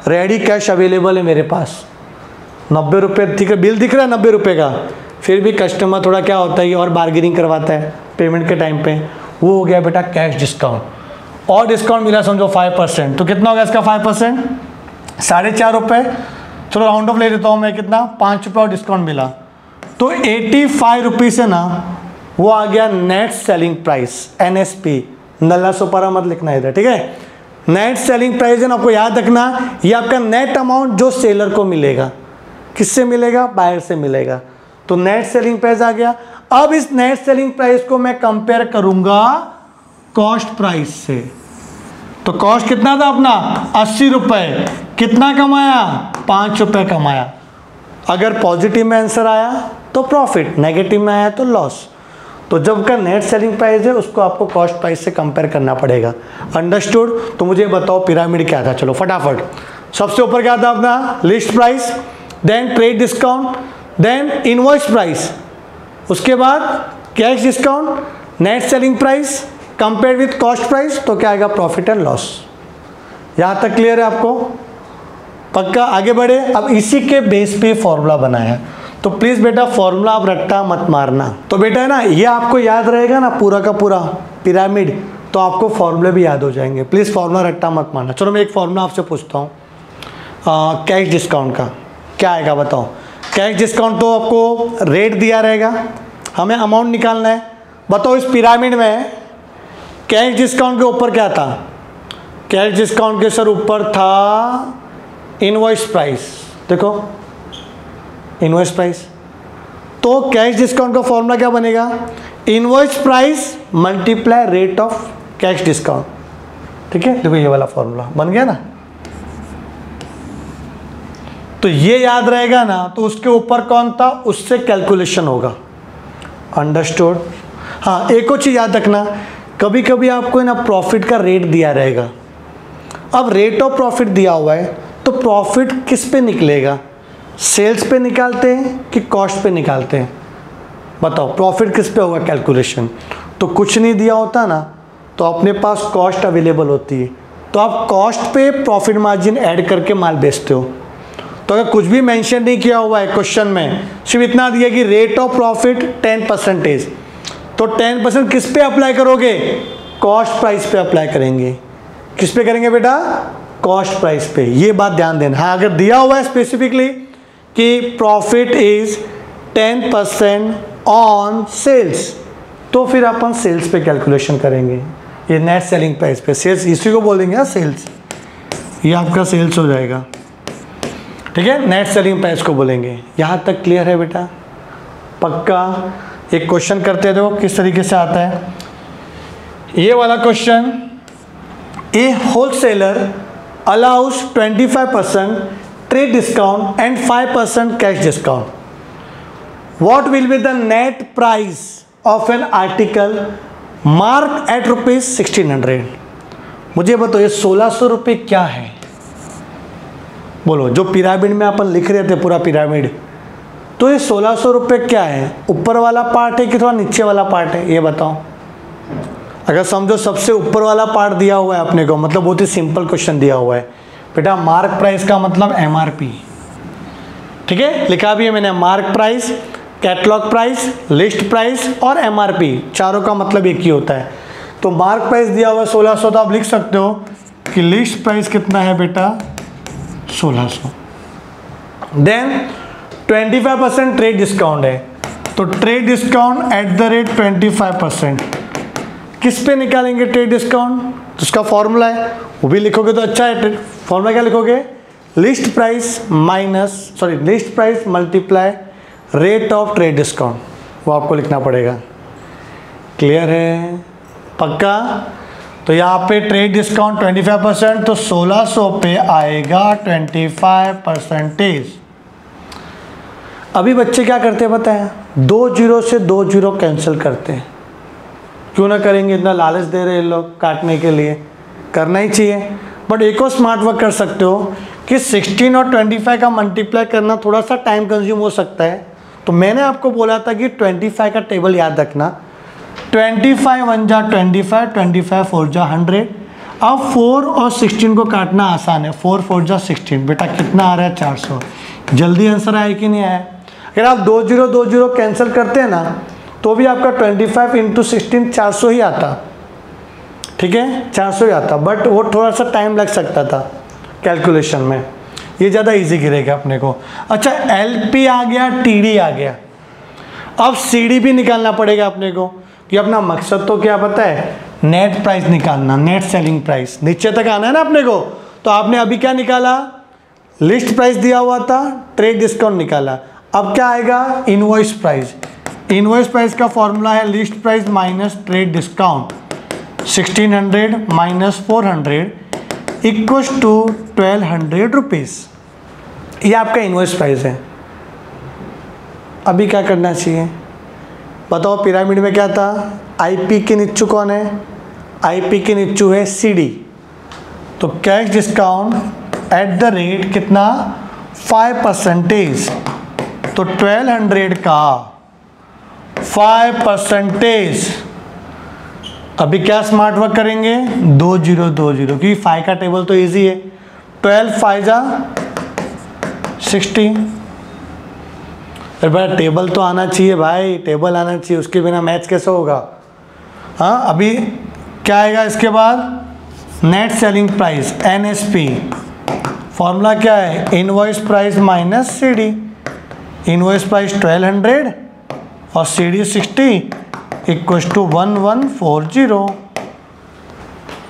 रेडी कैश अवेलेबल है मेरे पास 90 रुपये, ठीक है, बिल दिख रहा है 90 रुपये का, फिर भी कस्टमर थोड़ा क्या होता है और बार्गेनिंग करवाता है पेमेंट के टाइम पे, वो हो गया बेटा कैश डिस्काउंट। और डिस्काउंट मिला समझो 5%, तो कितना हो गया इसका 5%? 4.5 रुपये, चलो राउंड ऑफ ले लेता हूँ मैं, कितना 5 रुपये और डिस्काउंट मिला, तो 85 रुपीज़ से ना वो आ गया नेट सेलिंग प्राइस, NSP, नल्ला सुपारा मत लिखना इधर, ठीक है। नेट सेलिंग प्राइस है ना, आपको याद रखना, ये आपका नेट अमाउंट जो सेलर को मिलेगा, किससे मिलेगा? बायर से मिलेगा, तो नेट सेलिंग प्राइस आ गया। अब इस नेट सेलिंग प्राइस को मैं कंपेयर करूंगा कॉस्ट प्राइस से, तो कॉस्ट कितना था अपना 80 रुपये, कितना कमाया? 5 रुपये कमाया। अगर पॉजिटिव में आंसर आया तो प्रॉफिट, नेगेटिव में आया तो लॉस। तो जब का नेट सेलिंग प्राइस है उसको आपको कॉस्ट प्राइस से कंपेयर करना पड़ेगा। अंडरस्टूड? तो मुझे बताओ पिरामिड क्या था, चलो फटाफट। सबसे ऊपर क्या था अपना? List price, then trade discount, then invoice price, उसके बाद cash discount, net selling price compare with cost price, तो क्या आएगा? Profit and loss. यहाँ तक क्लियर है आपको? पक्का? आगे बढ़े। अब इसी के बेस पे फॉर्मूला बनाया, तो प्लीज़ बेटा फॉर्मूला आप रट्टा मत मारना। तो बेटा है ना, ये आपको याद रहेगा ना पूरा का पूरा पिरामिड, तो आपको फॉर्मूले भी याद हो जाएंगे। प्लीज़ फॉर्मूला रट्टा मत मारना। चलो मैं एक फॉर्मूला आपसे पूछता हूँ, कैश डिस्काउंट का क्या आएगा बताओ। कैश डिस्काउंट तो आपको रेट दिया रहेगा, हमें अमाउंट निकालना है। बताओ इस पिरामिड में कैश डिस्काउंट के ऊपर क्या था? कैश डिस्काउंट के सर ऊपर था इनवॉइस प्राइस, देखो इनवॉइस प्राइस। तो कैश डिस्काउंट का फॉर्मूला क्या बनेगा? Invoice price multiply rate of cash discount, ठीक है। देखो ये वाला फॉर्मूला बन गया ना, तो ये याद रहेगा ना, तो उसके ऊपर कौन था उससे कैलकुलेशन होगा। अंडरस्टूड? हाँ, एक और चीज़ याद रखना, कभी कभी आपको ना प्रॉफिट का रेट दिया रहेगा। अब रेट ऑफ प्रॉफिट दिया हुआ है, तो प्रॉफिट किस पे निकलेगा? सेल्स पे निकालते हैं कि कॉस्ट पे निकालते हैं? बताओ प्रॉफिट किस पे होगा कैलकुलेशन? तो कुछ नहीं दिया होता ना, तो अपने पास कॉस्ट अवेलेबल होती है, तो आप कॉस्ट पे प्रॉफिट मार्जिन ऐड करके माल बेचते हो। तो अगर कुछ भी मेंशन नहीं किया हुआ है क्वेश्चन में, सिर्फ इतना दिया कि रेट ऑफ प्रॉफिट 10%, तो 10% किस पे अप्लाई करोगे? कॉस्ट प्राइस पे अप्लाई करेंगे। किस पे करेंगे बेटा? कॉस्ट प्राइस पे। ये बात ध्यान देना। हाँ, अगर दिया हुआ है स्पेसिफिकली कि प्रॉफिट इज 10% ऑन सेल्स, तो फिर अपन सेल्स पे कैलकुलेशन करेंगे। ये नेट सेलिंग प्राइस पे, सेल्स इसी को बोलेंगे ना सेल्स, ये आपका सेल्स हो जाएगा, ठीक है। नेट सेलिंग प्राइस को बोलेंगे। यहाँ तक क्लियर है बेटा? पक्का? एक क्वेश्चन करते हैं, देखो किस तरीके से आता है ये वाला question. A wholesaler allows 25% trade discount and 5% cash discount. What will be the net price of an article mark at ₹1600? मुझे बताओ ये 1600 रुपये क्या है? बोलो, जो पिरामिड में अपन लिख रहे थे पूरा पिरामिड, तो ये 1600 रुपये क्या है? ऊपर वाला पार्ट है कि थोड़ा नीचे वाला पार्ट है? ये बताओ। अगर समझो सबसे ऊपर वाला पार्ट दिया हुआ है अपने को, मतलब बहुत ही सिंपल क्वेश्चन दिया हुआ है बेटा। मार्क प्राइस का मतलब MRP, ठीक है, लिखा भी है मैंने। Mark price, catalogue price, list price और MRP, चारों का मतलब एक ही होता है। तो मार्क प्राइस दिया हुआ है 1600, तो आप लिख सकते हो कि लिस्ट प्राइस कितना है बेटा? 1600। देन 25% ट्रेड डिस्काउंट है, तो trade discount at the rate 25%। किस पे निकालेंगे ट्रेड डिस्काउंट? तो उसका फॉर्मूला है, वो भी लिखोगे तो अच्छा है। फॉर्मूला क्या लिखोगे? List price list price multiply rate of trade discount, वो आपको लिखना पड़ेगा। क्लियर है? पक्का? तो यहाँ पे ट्रेड डिस्काउंट 25%, तो 1600 पे आएगा 25%। अभी बच्चे क्या करते हैं पता है? 2 जीरो से 2 जीरो कैंसिल करते हैं। क्यों ना करेंगे? इतना लालच दे रहे हैं लोग काटने के लिए, करना ही चाहिए। बट एक और स्मार्ट वर्क कर सकते हो कि 16 और 25 का मल्टीप्लाई करना थोड़ा सा टाइम कंज्यूम हो सकता है, तो मैंने आपको बोला था कि 25 का टेबल याद रखना। 25 1 जा 25, 25 4 जा 100। अब 4 और 16 को काटना आसान है, 4 4 जा 16, बेटा कितना आ रहा है 400। जल्दी आंसर आया कि नहीं आया? अगर आप 2 0 2 0 कैंसिल करते हैं ना तो भी आपका 25 इंटू 16 400 ही आता, ठीक है, 400 ही आता, बट वो थोड़ा सा टाइम लग सकता था कैलकुलेशन में, ये ज़्यादा इजी गिरेगा अपने को। अच्छा LP आ गया, TD आ गया, अब CD भी निकालना पड़ेगा अपने को, कि अपना मकसद तो क्या पता है, नेट प्राइस निकालना, नेट सेलिंग प्राइस, नीचे तक आना है ना अपने को। तो आपने अभी क्या निकाला, लिस्ट प्राइस दिया हुआ था, ट्रेड डिस्काउंट निकाला, अब क्या आएगा, इनवॉइस प्राइस। इनवॉइस प्राइस का फॉर्मूला है list price minus trade discount, 1600 minus 400 equals to 1200 rupees. ये आपका इनवॉइस प्राइस है। अभी क्या करना चाहिए बताओ, पिरामिड में क्या था, IP के नीचू कौन है, IP के नीचू है CD, तो cash discount at the rate कितना 5%, तो 1200 का 5%। अभी क्या स्मार्ट वर्क करेंगे, 2 0 2 0, क्योंकि 5 का टेबल तो इजी है, 12 5 जा 60। अरे भाई टेबल तो आना चाहिए भाई, टेबल आना चाहिए, उसके बिना मैच कैसे होगा। हाँ अभी क्या आएगा इसके बाद, net selling price NSP, formula क्या है, invoice price minus CD, invoice price 1200 और CD 60 इक्वल्स टू 1140।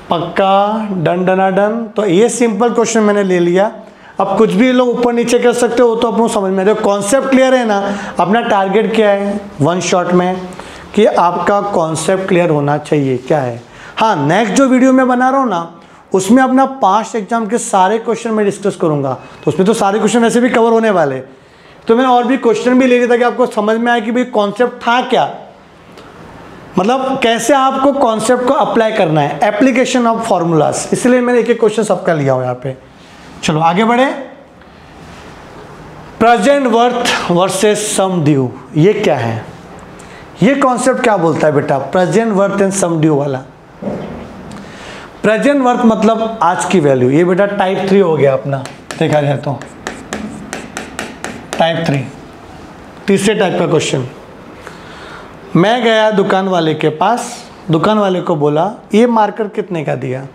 पक्का, डन डना डन। तो ये सिंपल क्वेश्चन मैंने ले लिया, अब कुछ भी लोग ऊपर नीचे कर सकते हो, तो अपने समझ में, कॉन्सेप्ट क्लियर है ना। अपना टारगेट क्या है वन शॉट में, कि आपका कॉन्सेप्ट क्लियर होना चाहिए क्या है। हाँ नेक्स्ट जो वीडियो मैं बना रहा हूँ ना, उसमें अपना 5 एग्जाम के सारे क्वेश्चन मैं डिस्कस करूँगा, तो उसमें तो सारे क्वेश्चन वैसे भी कवर होने वाले, तो मैं और भी क्वेश्चन भी ले लिया था कि आपको समझ में आए कि भाई कॉन्सेप्ट था क्या, मतलब कैसे आपको कॉन्सेप्ट को अप्लाई करना है, एप्लीकेशन ऑफ फॉर्मूलाज। इसलिए मैंने एक एक क्वेश्चन सबका लिया हूँ यहाँ पे। चलो आगे बढ़े। Present worth versus sum due, ये क्या है, ये कॉन्सेप्ट क्या बोलता है बेटा, present worth and sum due वाला। प्रेजेंट वर्थ मतलब आज की वैल्यू, ये बेटा टाइप 3 हो गया अपना, देखा जाए तो टाइप 3, तीसरे टाइप का क्वेश्चन। मैं गया दुकान वाले के पास, दुकान वाले को बोला ये मार्कर कितने का दिया,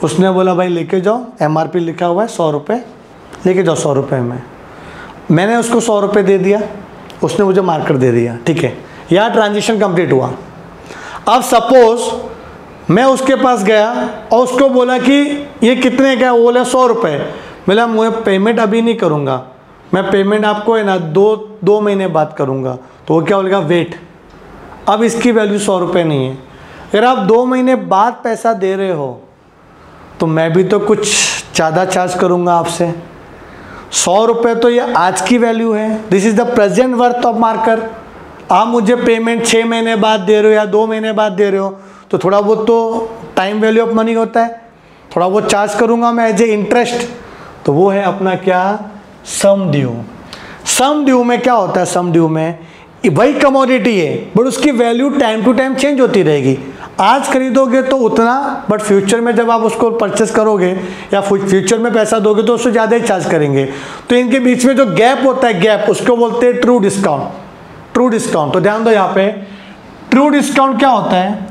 उसने बोला भाई लेके जाओ, MRP लिखा हुआ है 100 रुपये, लेके जाओ 100 रुपये में। मैंने उसको 100 रुपये दे दिया, उसने मुझे मार्कर दे दिया, ठीक है, यहाँ ट्रांजेक्शन कंप्लीट हुआ। अब सपोज मैं उसके पास गया और उसको बोला कि ये कितने का है, वो बोला 100 रुपये। बोला मैं पेमेंट अभी नहीं करूँगा, मैं पेमेंट आपको है ना 2 महीने बाद करूँगा। तो वो क्या बोलेगा, वेट, अब इसकी वैल्यू 100 रुपये नहीं है। अगर आप 2 महीने बाद पैसा दे रहे हो तो मैं भी तो कुछ ज़्यादा चार्ज करूँगा आपसे। 100 रुपये तो ये आज की वैल्यू है, this is the present worth of marker. आप मुझे पेमेंट 6 महीने बाद दे रहे हो या 2 महीने बाद दे रहे हो, तो थोड़ा बहुत तो टाइम वैल्यू ऑफ मनी होता है, थोड़ा बहुत चार्ज करूँगा मैं एज ए इंटरेस्ट। तो वो है अपना क्या, सम ड्यू। सम ड्यू में क्या होता है, सम ड्यू में वही कमोडिटी है बट उसकी value time to time change होती रहेगी। आज खरीदोगे तो उतना, बट फ्यूचर में जब आप उसको परचेस करोगे या फ्यूचर में पैसा दोगे तो उससे ज़्यादा ही चार्ज करेंगे। तो इनके बीच में जो गैप होता है, गैप, उसको बोलते हैं ट्रू डिस्काउंट। ट्रू डिस्काउंट, तो ध्यान दो यहाँ पे, ट्रू डिस्काउंट क्या होता है,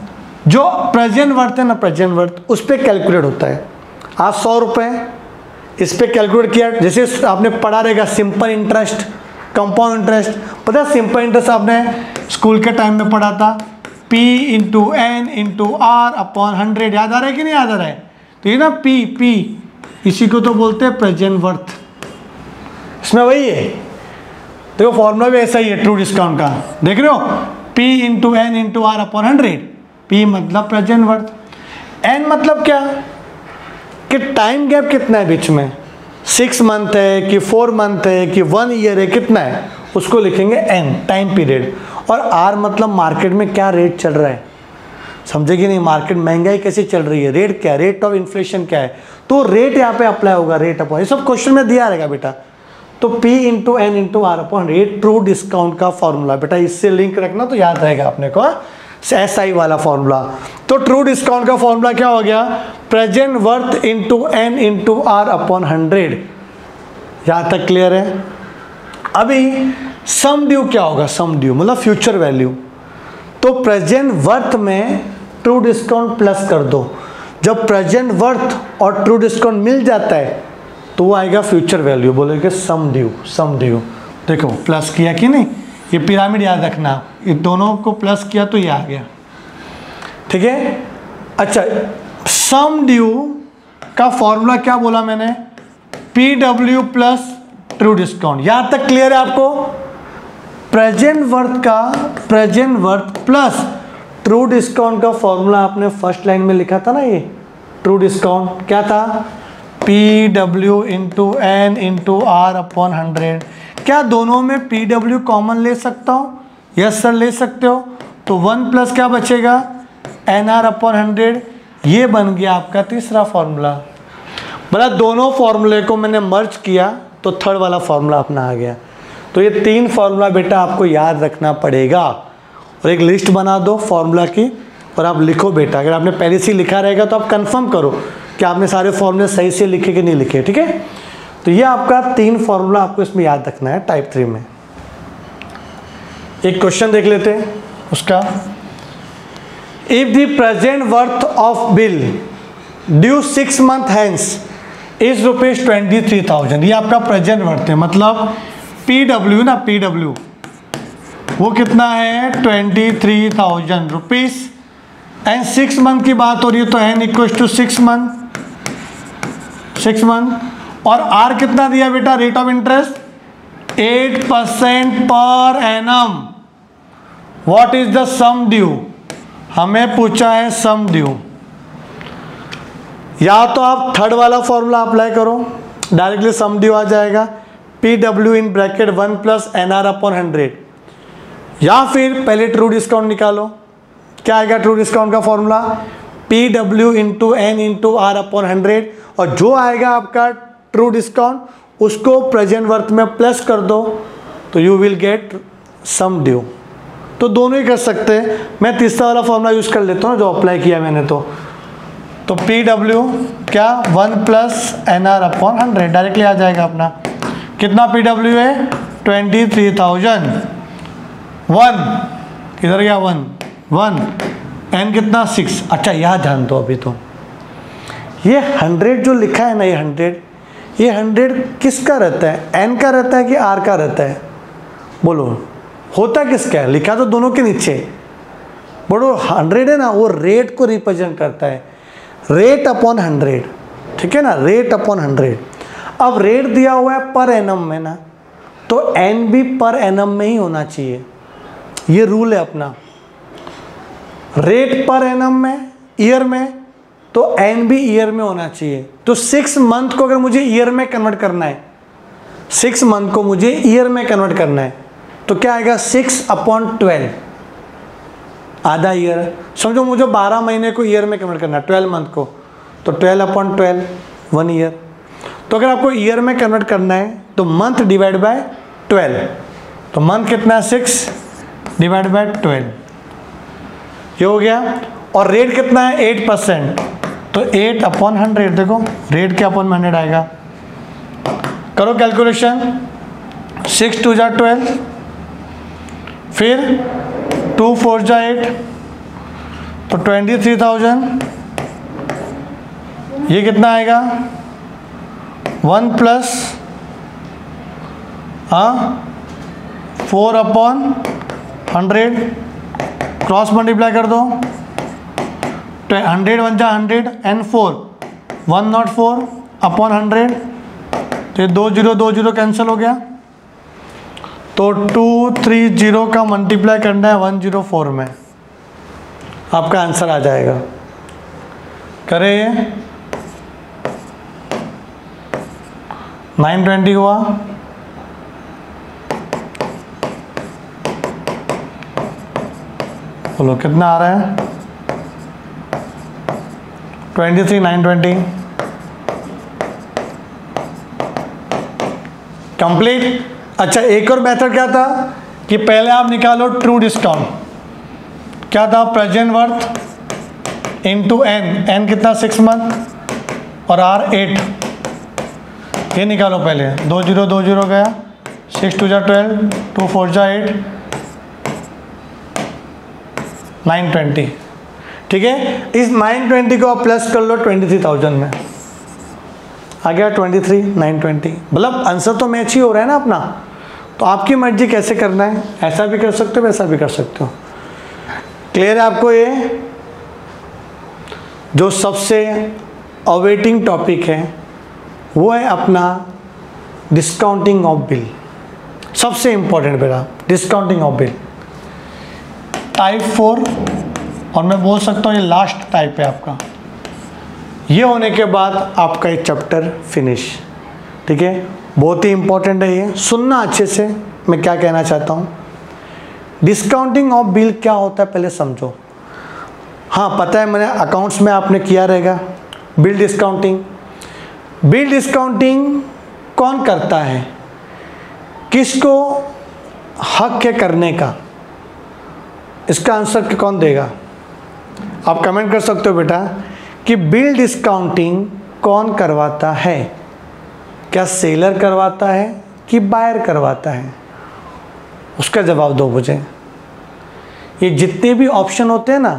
जो प्रेजेंट वर्थ है ना, प्रेजेंट वर्थ उस पर कैलकुलेट होता है। आज 100 रुपये इस पर कैलकुलेट किया, जैसे आपने पढ़ा रहेगा सिंपल इंटरेस्ट, कंपाउंड इंटरेस्ट। पता है सिंपल इंटरेस्ट आपने स्कूल के टाइम में पढ़ा था, P into N into R upon 100, याद आ रहा है कि नहीं याद आ रहा है। तो ये ना P, इसी को तो बोलते हैं प्रेजेंट वर्थ, इसमें वही है। देखो फॉर्मूला भी ऐसा ही है ट्रू डिस्काउंट का, देख रहे हो, P into N into R upon 100। P मतलब प्रेजेंट वर्थ, N मतलब क्या कि टाइम गैप कितना है बीच में, 6 मंथ है कि 4 मंथ है कि 1 ईयर है, कितना है, उसको लिखेंगे N, टाइम पीरियड। और R मतलब मार्केट में क्या रेट चल रहा है, समझे कि नहीं, मार्केट महंगाई कैसी चल रही है, रेट क्या है, रेट ऑफ इन्फ्लेशन क्या है, तो रेट यहाँ पे अप्लाई होगा, रेट अपॉन, ये सब क्वेश्चन में दिया रहेगा बेटा। तो P into N into R upon rate, true discount का फॉर्मूला बेटा, इससे लिंक रखना तो याद रहेगा अपने को, SI वाला फॉर्मूला। तो ट्रू डिस्काउंट का फॉर्मूला क्या हो गया, present worth into N into R upon 100। यहां तक क्लियर है। अभी सम ड्यू क्या होगा, सम ड्यू मतलब फ्यूचर वैल्यू। तो प्रेजेंट वर्थ में ट्रू डिस्काउंट प्लस कर दो। जब प्रेजेंट वर्थ और ट्रू डिस्काउंट मिल जाता है तो वो आएगा फ्यूचर वैल्यू, बोलेंगे सम ड्यू। सम ड्यू देखो प्लस किया कि नहीं, ये पिरामिड याद रखना, ये दोनों को प्लस किया तो ये आ गया, ठीक है। अच्छा, सम ड्यू का फॉर्मूला क्या बोला मैंने, P W plus true discount. यहां तक क्लियर है आपको। प्रेजेंट वर्थ का present worth plus true discount का फॉर्मूला आपने फर्स्ट लाइन में लिखा था ना, ये ट्रू डिस्काउंट क्या था, P W into N into R upon 100। क्या दोनों में पी डब्ल्यू कॉमन ले सकता हूँ, यस सर ले सकते हो। तो 1 प्लस क्या बचेगा, एन आर अपॉन 100। ये बन गया आपका तीसरा फॉर्मूला। मतलब दोनों फॉर्मूले को मैंने मर्ज किया तो थर्ड वाला फॉर्मूला अपना आ गया। तो ये 3 फॉर्मूला बेटा आपको याद रखना पड़ेगा, और एक लिस्ट बना दो फॉर्मूला की और आप लिखो बेटा। अगर आपने पहले से लिखा रहेगा तो आप कंफर्म करो कि आपने सारे फॉर्मूले सही से लिखे कि नहीं लिखे, ठीक है। तो ये आपका 3 फॉर्मूला आपको इसमें याद रखना है टाइप 3 में। एक क्वेश्चन देख लेते हैं उसका। If the present worth of bill due 6 month hence is ₹23,000। ये आपका प्रेजेंट वर्थ है, मतलब पी डब्ल्यू ना, पी डब्ल्यू वो कितना है 23,000 रुपीज। एंड 6 मंथ की बात हो रही है तो N equal to 6 month, 6 month. और आर कितना दिया बेटा, rate of interest 8% per annum. What is the sum due, हमें पूछा है सम ड्यू। या तो आप थर्ड वाला फॉर्मूला अप्लाई करो, डायरेक्टली सम ड्यू आ जाएगा, P W in bracket 1 plus N R upon 100। या फिर पहले ट्रू डिस्काउंट निकालो। क्या आएगा ट्रू डिस्काउंट का formula, P W into N into R upon 100। और जो आएगा आपका ट्रू डिस्काउंट उसको प्रेजेंट वर्थ में प्लस कर दो तो you will get sum due. तो दोनों ही कर सकते हैं। मैं तीसरा वाला फॉर्मूला यूज कर लेता हूँ जो अप्लाई किया मैंने। तो पी डब्ल्यू क्या 1 plus N R upon 100 directly आ जाएगा अपना। कितना पी डब्ल्यू है 23,000। 1 किधर गया, 1 एन कितना 6। अच्छा यहाँ ध्यान दो, अभी तो ये 100 जो लिखा है ना, ये 100 किसका रहता है, एन का रहता है कि आर का रहता है, बोलो होता किसका है। लिखा तो दोनों के नीचे, बोलो 100 है ना, वो रेट को रिप्रेजेंट करता है, रेट अपॉन 100, ठीक है ना, रेट अपॉन 100। अब रेट दिया हुआ है पर एनम में ना, तो एन भी पर एनम में ही होना चाहिए, ये रूल है अपना। रेट पर एनम में ईयर में, तो एन भी ईयर में होना चाहिए। तो 6 मंथ को अगर मुझे ईयर में कन्वर्ट करना है, 6 मंथ को मुझे ईयर में कन्वर्ट करना है, तो क्या आएगा 6/12 आधा ईयर। समझो मुझे 12 महीने को ईयर में कन्वर्ट करना है, 12 मंथ को, तो 12/12 1 ईयर। तो अगर आपको ईयर में कन्वर्ट करना है तो मंथ डिवाइड बाय 12, तो मंथ कितना है 6 डिवाइड बाय 12, ये हो गया। और रेट कितना है 8%, तो 8/100। देखो रेट के अपॉन 100 आएगा, करो कैलकुलेशन। 6 2 जा 12, फिर 2 4 जा 8, तो 23,000। ये कितना आएगा 1 प्लस 4/100, क्रॉस मल्टीप्लाई कर दो, 100 1 जा 100 एंड 4 104/100, तो ये 2 0 2 0 कैंसिल हो गया। तो 230 का मल्टीप्लाई करना है 104 में, आपका आंसर आ जाएगा। करें ये 920 हुआ, बोलो कितना आ रहा है 23 920 कंप्लीट। अच्छा एक और मेथड क्या था कि पहले आप निकालो ट्रू डिस्काउंट, क्या था present worth into N, N कितना 6 मंथ और आर 8, ये निकालो पहले, 2 0 2 0 गया, 6 2 12, 2 4 8, 920। ठीक है, इस 920 को आप प्लस कर लो 23,000 में, आ गया 23 920। मतलब आंसर तो मैच ही हो रहा है ना अपना। तो आपकी मर्जी कैसे करना है, ऐसा भी कर सकते हो, वैसा भी कर सकते हो। क्लियर है आपको? ये जो सबसे अवेटिंग टॉपिक है वो है अपना डिस्काउंटिंग ऑफ बिल, सबसे इंपॉर्टेंट बेटा, डिस्काउंटिंग ऑफ बिल टाइप 4, और मैं बोल सकता हूँ ये लास्ट टाइप है आपका। ये होने के बाद आपका एक चैप्टर फिनिश। ठीक है, बहुत ही इंपॉर्टेंट है ये, सुनना अच्छे से मैं क्या कहना चाहता हूँ। डिस्काउंटिंग ऑफ बिल क्या होता है पहले समझो। हाँ पता है, मैंने अकाउंट्स में आपने किया रहेगा बिल डिस्काउंटिंग। बिल डिस्काउंटिंग कौन करता है, किसको हक है करने का, इसका आंसर कौन देगा? आप कमेंट कर सकते हो बेटा कि बिल डिस्काउंटिंग कौन करवाता है, क्या सेलर करवाता है कि बायर करवाता है? उसका जवाब दो मुझे। ये जितने भी ऑप्शन होते हैं ना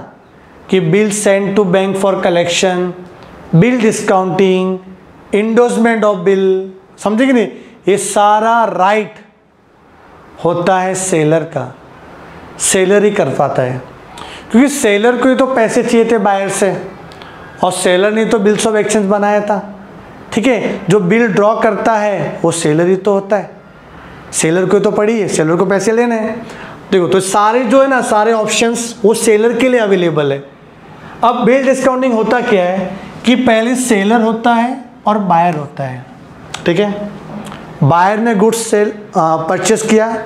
कि bill send to bank for collection, bill discounting, endorsement of bill, समझे कि नहीं, ये सारा राइट होता है सेलर का, सेलर ही कर पाता है। क्योंकि सेलर को ही तो पैसे चाहिए थे बायर से, और सेलर ने तो बिल्स ऑफ एक्सचेंज बनाया था। ठीक है, जो बिल ड्रॉ करता है वो सेलर ही तो होता है, सेलर को तो पड़ी है, सेलर को पैसे लेने हैं। देखो तो सारे जो है ना, सारे ऑप्शंस वो सेलर के लिए अवेलेबल है। अब बिल डिस्काउंटिंग होता क्या है कि पहले सेलर होता है और बायर होता है। ठीक है, बायर ने गुड्स परचेस किया,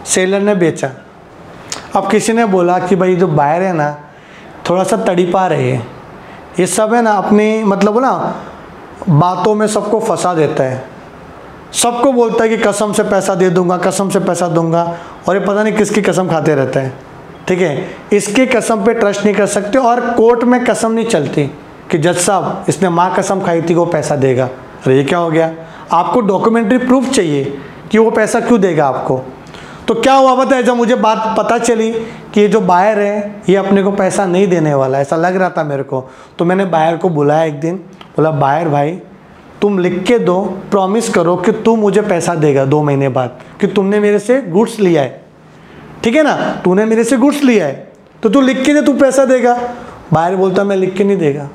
सेलर ने बेचा। अब किसी ने बोला कि भाई जो बायर है ना थोड़ा सा तड़ीपा रहे हैं, ये सब है ना अपनी मतलब ना बातों में सबको फंसा देता है, सबको बोलता है कि कसम से पैसा दे दूंगा, कसम से पैसा दूंगा, और ये पता नहीं किसकी कसम खाते रहता है। ठीक है, इसकी कसम पे ट्रस्ट नहीं कर सकते, और कोर्ट में कसम नहीं चलती कि जज साहब इसने माँ कसम खाई थी वो पैसा देगा। अरे ये क्या हो गया, आपको डॉक्यूमेंट्री प्रूफ चाहिए कि वो पैसा क्यों देगा आपको। तो क्या हुआ पता है, जब मुझे बात पता चली कि ये जो बायर है ये अपने को पैसा नहीं देने वाला, ऐसा लग रहा था मेरे को, तो मैंने बायर को बुलाया एक दिन, बोला बायर भाई तुम लिख के दो, प्रॉमिस करो कि तू मुझे पैसा देगा 2 महीने बाद, कि तुमने मेरे से गुड्स लिया है। ठीक है ना, तूने मेरे से गुड्स लिया है तो तू लिख के दे, तू पैसा देगा। बायर बोलता मैं लिख के नहीं देगा,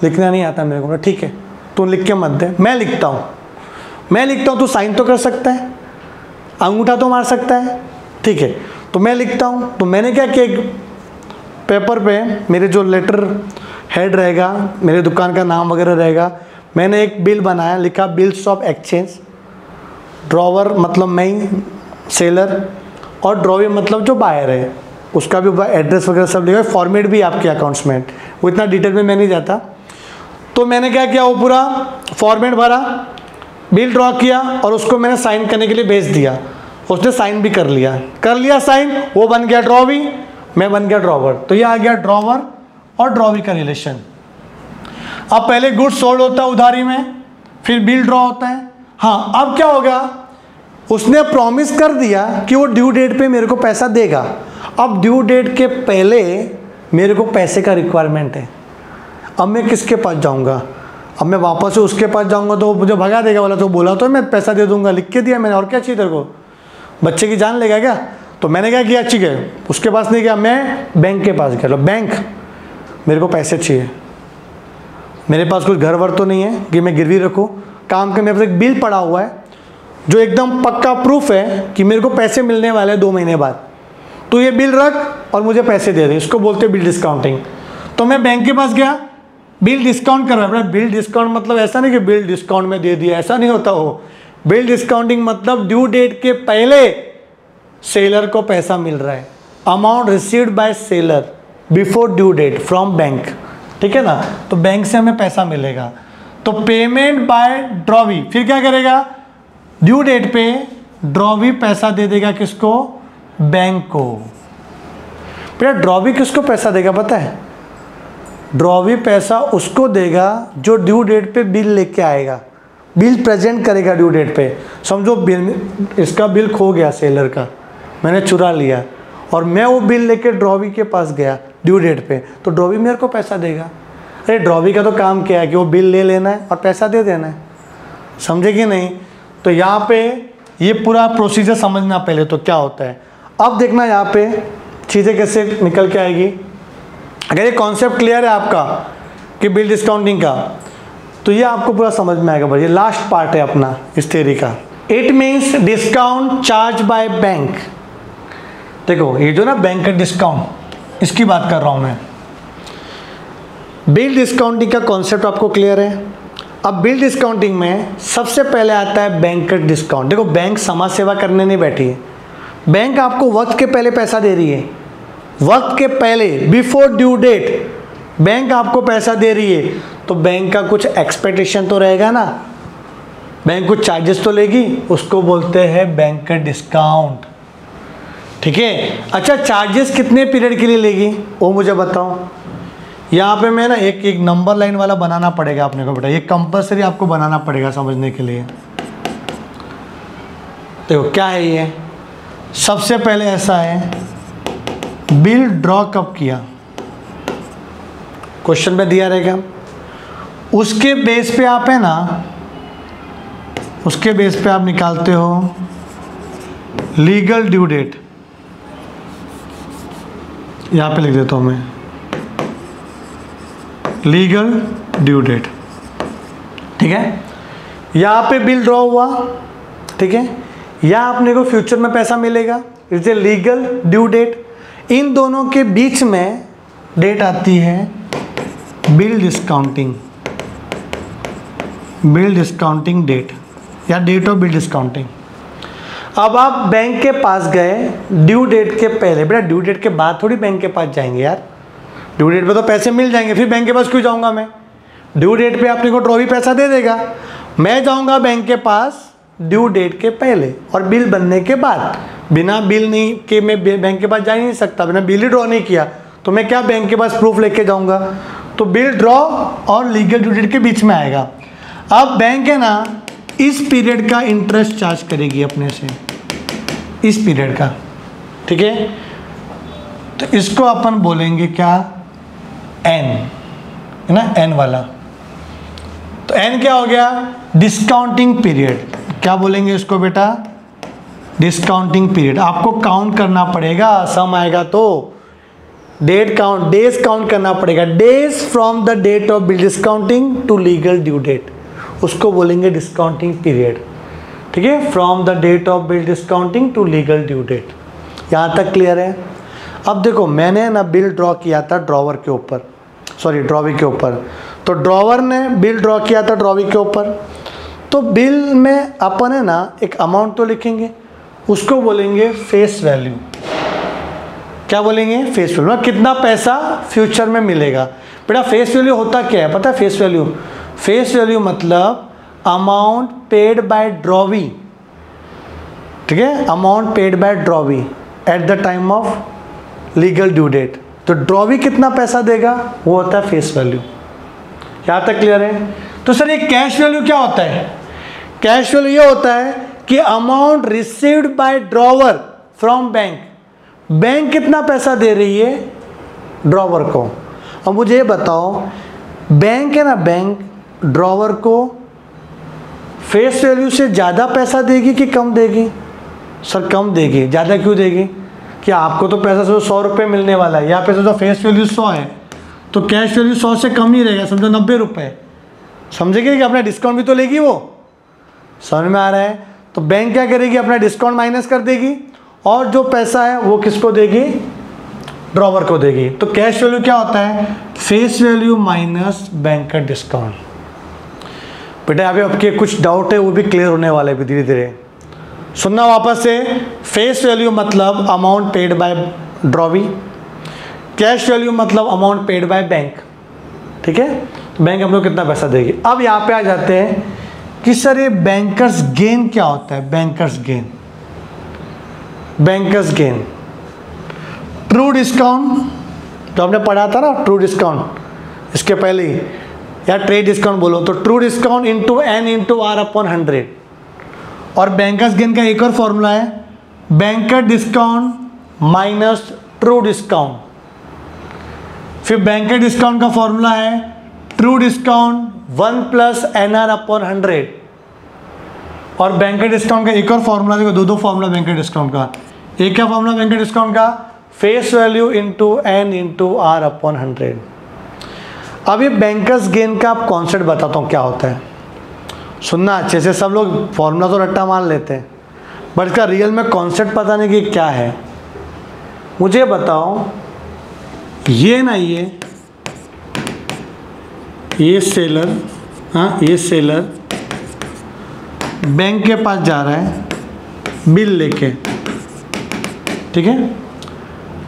लिखना नहीं आता मेरे को। ठीक है तू लिख के मत दे, मैं लिखता हूँ, तू साइन तो कर सकता है, अंगूठा तो मार सकता है। ठीक है, तो मैं लिखता हूँ। तो मैंने क्या किया, पेपर पे मेरे जो लेटर हेड रहेगा, मेरे दुकान का नाम वगैरह रहेगा, मैंने एक बिल बनाया, लिखा बिल्स ऑफ एक्सचेंज, ड्रॉवर मतलब मैं ही सेलर, और ड्रॉवी मतलब जो बायर है उसका भी एड्रेस वगैरह सब लिखा, फॉर्मेट भी आपके अकाउंट्स में, वो इतना डिटेल में मैं नहीं जाता। तो मैंने क्या किया, वो पूरा फॉर्मेट भरा, बिल ड्रॉ किया, और उसको मैंने साइन करने के लिए भेज दिया। उसने साइन भी कर लिया साइन, वो बन गया ड्रॉवी, मैं बन गया ड्रॉवर। तो ये आ गया ड्रॉवर और ड्रॉवी का रिलेशन। अब पहले गुड्स सोल्ड होता है उधारी में, फिर बिल ड्रॉ होता है। हाँ अब क्या होगा, उसने प्रॉमिस कर दिया कि वो ड्यू डेट पे मेरे को पैसा देगा। अब ड्यू डेट के पहले मेरे को पैसे का रिक्वायरमेंट है। अब मैं किसके पास जाऊंगा, अब मैं वापस से उसके पास जाऊंगा तो वो मुझे भगा देगा, बोला तो बोला तो मैं पैसा दे दूंगा, लिख के दिया मैंने, और क्या चाहिए तेरे को, बच्चे की जान लेगा क्या। तो मैंने क्या किया, ठीक है उसके पास नहीं गया, मैं बैंक के पास गया। बैंक मेरे को पैसे चाहिए, मेरे पास कुछ घर वर तो नहीं है कि मैं गिरवी रखूँ, काम के मेरे पास एक बिल पड़ा हुआ है जो एकदम पक्का प्रूफ है कि मेरे को पैसे मिलने वाले हैं 2 महीने बाद, तो ये बिल रख और मुझे पैसे दे दे, इसको बोलते हैं बिल डिस्काउंटिंग। तो मैं बैंक के पास गया, बिल डिस्काउंट कर रहा है। बिल डिस्काउंट मतलब ऐसा नहीं कि बिल डिस्काउंट में दे दिया, ऐसा नहीं होता हो। बिल डिस्काउंटिंग मतलब ड्यू डेट के पहले सेलर को पैसा मिल रहा है, amount received by seller before due date from bank. ठीक है ना, तो बैंक से हमें पैसा मिलेगा। तो पेमेंट बाय ड्रॉवी, फिर क्या करेगा, ड्यू डेट पे ड्रॉवी पैसा दे देगा किसको, बैंक को। बेटा ड्रॉवी किसको पैसा देगा पता है, ड्रॉवी पैसा उसको देगा जो ड्यू डेट पे बिल लेके आएगा, बिल प्रेजेंट करेगा ड्यू डेट पे। समझो बिल, इसका बिल खो गया सेलर का, मैंने चुरा लिया और मैं वो बिल लेके ड्रॉवी के पास गया ड्यू डेट पे, तो ड्रॉवी मेरे को पैसा देगा। अरे ड्रॉवी का तो काम क्या है कि वो बिल ले लेना है और पैसा दे देना है, समझे कि नहीं। तो यहाँ पे ये पूरा प्रोसीजर समझना पहले तो क्या होता है। अब देखना यहाँ पे चीज़ें कैसे निकल के आएगी। अगर ये कॉन्सेप्ट क्लियर है आपका कि बिल डिस्काउंटिंग का, तो ये आपको पूरा समझ में आएगा भाई। ये लास्ट पार्ट है अपना इस थ्योरी का। It means discount charge by bank. देखो ये जो ना बैंक का डिस्काउंट, इसकी बात कर रहा हूँ मैं। बिल डिस्काउंटिंग का कॉन्सेप्ट आपको क्लियर है। अब बिल डिस्काउंटिंग में सबसे पहले आता है बैंक का डिस्काउंट। देखो बैंक समाज सेवा करने नहीं बैठी है, बैंक आपको वक्त के पहले पैसा दे रही है, वक्त के पहले, बिफोर ड्यू डेट बैंक आपको पैसा दे रही है, तो बैंक का कुछ एक्सपेक्टेशन तो रहेगा ना, बैंक कुछ चार्जेस तो लेगी, उसको बोलते हैं बैंक का डिस्काउंट। ठीक है, अच्छा चार्जेस कितने पीरियड के लिए लेगी वो मुझे बताओ। यहाँ पे मैं ना एक नंबर लाइन वाला बनाना पड़ेगा अपने को बेटा, ये कंपलसरी आपको बनाना पड़ेगा समझने के लिए। देखो क्या है ये, सबसे पहले ऐसा है बिल ड्रॉ कब किया, क्वेश्चन में दिया रहेगा, उसके बेस पे आप है ना, उसके बेस पे आप निकालते हो लीगल ड्यू डेट। यहाँ पे लिख देता हूँ मैं लीगल ड्यू डेट। ठीक है, यहाँ पे बिल ड्रॉ हुआ, ठीक है, यहाँ अपने को फ्यूचर में पैसा मिलेगा, it's a legal due date. इन दोनों के बीच में डेट आती है bill discounting, bill discounting date या डेट ऑफ बिल डिस्काउंटिंग। अब आप बैंक के पास गए ड्यू डेट के पहले, बेटा ड्यू डेट के बाद थोड़ी बैंक के पास जाएंगे यार, ड्यू डेट पे तो पैसे मिल जाएंगे, फिर बैंक के पास क्यों जाऊंगा मैं। ड्यू डेट पे अपने को ड्रॉवी पैसा दे देगा, मैं जाऊंगा बैंक के पास ड्यू डेट के पहले और बिल बनने के बाद। बिना बिल नहीं के मैं बैंक के पास जा ही नहीं सकता, बिना बिल ही ड्रॉ नहीं किया तो मैं क्या बैंक के पास प्रूफ लेके जाऊंगा। तो बिल ड्रॉ और लीगल ड्यू डेट के बीच में आएगा। अब बैंक है ना इस पीरियड का इंटरेस्ट चार्ज करेगी अपने से, इस पीरियड का, ठीक है। तो इसको अपन बोलेंगे क्या, एन, है ना, एन वाला। तो एन क्या हो गया, डिस्काउंटिंग पीरियड। क्या बोलेंगे इसको बेटा, डिस्काउंटिंग पीरियड। आपको काउंट करना पड़ेगा, सम आएगा तो डेट काउंट, डेज काउंट करना पड़ेगा, days from the date of bill discounting to legal due date, उसको बोलेंगे डिस्काउंटिंग पीरियड। ठीक है, from the date of bill discounting to legal due date. यहाँ तक क्लियर है। अब देखो मैंने ना बिल ड्रॉ किया था ड्रॉवर के ऊपर, सॉरी ड्रॉवी के ऊपर, तो ड्रॉवर ने बिल ड्रॉ किया था ड्रॉवी के ऊपर, तो बिल में अपन है ना एक अमाउंट तो लिखेंगे, उसको बोलेंगे फेस वैल्यू। क्या बोलेंगे, फेस वैल्यू, कितना पैसा फ्यूचर में मिलेगा। बेटा फेस वैल्यू होता क्या है पता है, फेस वैल्यू, फेस वैल्यू मतलब अमाउंट पेड बाय ड्रॉवी, ठीक है, amount paid by drawee at the time of legal due date. तो ड्रॉवी कितना पैसा देगा वो होता है फेस वैल्यू। यहाँ तक क्लियर है। तो सर ये कैश वैल्यू क्या होता है, कैश वैल्यू ये होता है कि amount received bye drawer from bank, bank कितना पैसा दे रही है ड्रॉवर को। अब मुझे ये बताओ, बैंक है ना, बैंक ड्रॉवर को फेस वैल्यू से ज़्यादा पैसा देगी कि कम देगी। सर कम देगी। ज़्यादा क्यों देगी, कि आपको तो पैसा सिर्फ 100 रुपये मिलने वाला है, यहाँ पे तो फेस वैल्यू 100 है, तो कैश वैल्यू 100 से कम ही रहेगा, समझो 90 रुपये। समझेगी कि अपना डिस्काउंट भी तो लेगी वो, समझ में आ रहा है। तो बैंक क्या करेगी, अपना डिस्काउंट माइनस कर देगी और जो पैसा है वो किसको देगी, ड्रॉवर को देगी। तो कैश वैल्यू क्या होता है, फेस वैल्यू माइनस बैंक का डिस्काउंट। बेटा अभी आपके कुछ डाउट है वो भी क्लियर होने वाले हैं धीरे धीरे, सुनना वापस से। फेस वैल्यू मतलब amount paid by drawee, cash value मतलब अमाउंट पेड बाय बैंक, ठीक है। तो बैंक हम लोग कितना पैसा देगी। अब यहाँ पे आ जाते हैं कि सर ये बैंकर्स गेन क्या होता है। Bankers gain, bankers gain, true discount जो हमने पढ़ा था ना, ट्रू डिस्काउंट इसके पहले ही, या ट्रेड डिस्काउंट बोलो तो true discount into N into R upon 100। और बैंकर्स गेन का एक और फॉर्मूला है, banker discount minus true discount. फिर बैंकर डिस्काउंट का फॉर्मूला है true discount 1 plus N R upon 100। और बैंकर डिस्काउंट का एक और फॉर्मूला, देखो दो फॉर्मूला बैंकर डिस्काउंट का। एक क्या फॉर्मूला बैंकर डिस्काउंट का, face value into N into R upon 100। अब ये बैंकर्स गेन का आप कॉन्सेप्ट बताता हूँ क्या होता है, सुनना अच्छे से। सब लोग फॉर्मूला तो रट्टा मार लेते हैं, बट इसका रियल में कॉन्सेप्ट पता नहीं कि क्या है। मुझे बताओ, ये ना ये सेलर, हाँ ये सेलर बैंक के पास जा रहा है बिल लेके, ठीक है।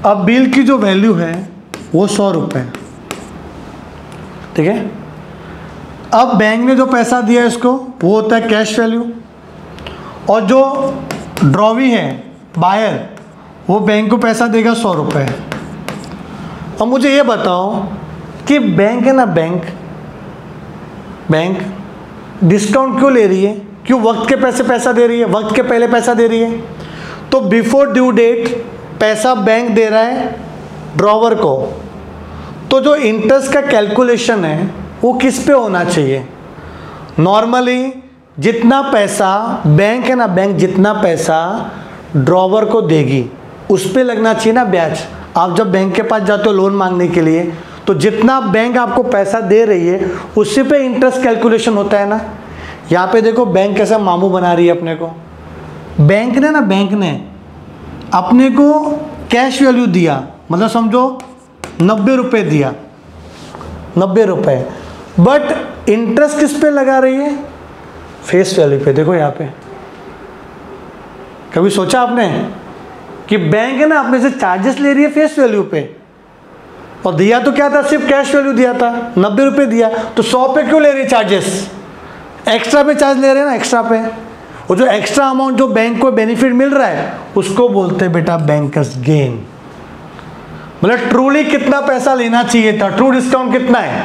अब बिल की जो वैल्यू है वो 100 रुपये, ठीक है। अब बैंक ने जो पैसा दिया इसको वो होता है कैश वैल्यू, और जो ड्रॉवी है बायर वो बैंक को पैसा देगा 100 रुपये। अब मुझे ये बताओ कि बैंक है ना, बैंक डिस्काउंट क्यों ले रही है, क्यों वक्त के पैसा दे रही है, वक्त के पहले पैसा दे रही है। तो बिफोर ड्यू डेट पैसा बैंक दे रहा है ड्रॉवर को, तो जो इंटरेस्ट का कैलकुलेशन है वो किस पे होना चाहिए। नॉर्मली जितना पैसा बैंक है ना, बैंक जितना पैसा ड्रॉवर को देगी उस पे लगना चाहिए ना ब्याज। आप जब बैंक के पास जाते हो लोन मांगने के लिए, तो जितना बैंक आपको पैसा दे रही है उसी पे इंटरेस्ट कैलकुलेशन होता है ना। यहाँ पे देखो बैंक कैसा मामू बना रही है अपने को। बैंक ने अपने को कैश वैल्यू दिया, मतलब समझो 90 रुपये दिया, 90 रुपये, बट इंटरेस्ट किस पे लगा रही है, फेस वैल्यू पे। देखो यहाँ पे, कभी सोचा आपने कि बैंक है ना अपने से चार्जेस ले रही है फेस वैल्यू पे, और दिया तो क्या था, सिर्फ कैश वैल्यू दिया था, 90 रुपये दिया, तो 100 पे क्यों ले रही है चार्जेस, एक्स्ट्रा पे चार्ज ले रहे हैं ना, एक्स्ट्रा पे। वो जो एक्स्ट्रा अमाउंट जो बैंक को बेनिफिट मिल रहा है उसको बोलते हैं बेटा बैंकर्स गेन। मतलब ट्रूली कितना पैसा लेना चाहिए था, ट्रू डिस्काउंट कितना है,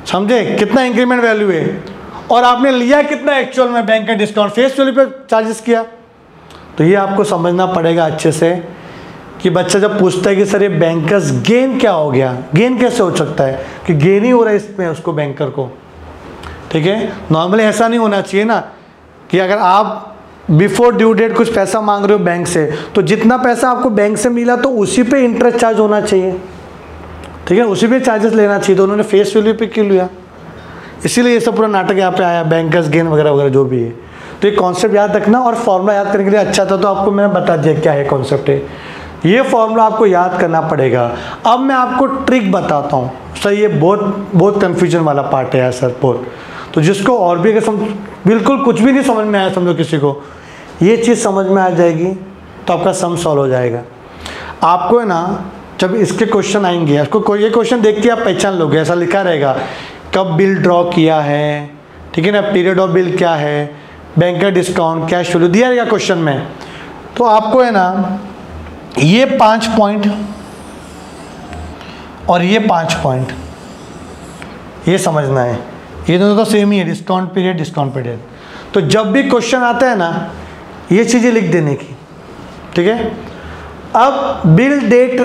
समझे, कितना इंक्रीमेंट वैल्यू है, और आपने लिया कितना एक्चुअल में बैंक का डिस्काउंट, फेस वैल्यू पे चार्जेस किया। तो ये आपको समझना पड़ेगा अच्छे से कि बच्चा जब पूछता है कि सर ये बैंकर्स गेन क्या हो गया, गेन कैसे हो सकता है, कि गेन ही हो रहा है इसमें उसको, बैंकर को, ठीक है। नॉर्मली ऐसा नहीं होना चाहिए ना कि अगर आप बिफोर ड्यू डेट कुछ पैसा मांग रहे हो बैंक से, तो जितना पैसा आपको बैंक से मिला तो उसी पे इंटरेस्ट चार्ज होना चाहिए, ठीक है, उसी पे चार्जेस लेना चाहिए। तो उन्होंने फेस वैल्यू पे क्यों लिया, इसीलिए ये सब पूरा नाटक यहाँ पे आया, बैंकर्स गेन वगैरह वगैरह जो भी है। तो ये कॉन्सेप्ट याद रखना, और फॉर्मूला याद करने के लिए अच्छा था तो आपको मैंने बता दिया क्या है कॉन्सेप्ट है। ये फॉर्मूला आपको याद करना पड़ेगा। अब मैं आपको ट्रिक बताता हूँ सर, ये बहुत कन्फ्यूजन वाला पार्ट है यार सर, बहुत। तो जिसको और भी अगर बिल्कुल कुछ भी नहीं समझ में आया, समझो किसी को ये चीज़ समझ में आ जाएगी तो आपका सम सॉल्व हो जाएगा। आपको है ना, जब इसके क्वेश्चन आएंगे, आपको ये क्वेश्चन देख के आप पहचान लोगे, ऐसा लिखा रहेगा कब बिल ड्रॉ किया है, ठीक है ना, पीरियड ऑफ बिल क्या है, बैंकर डिस्काउंट, कैश वैल्यू दिया रहेगा क्वेश्चन में। तो आपको है ना ये 5 पॉइंट और ये 5 पॉइंट ये समझना है, ये दोनों तो सेम ही है, डिस्काउंट पीरियड। तो जब भी क्वेश्चन आता है ना ये चीज़ें लिख देने की, ठीक है। अब bill date,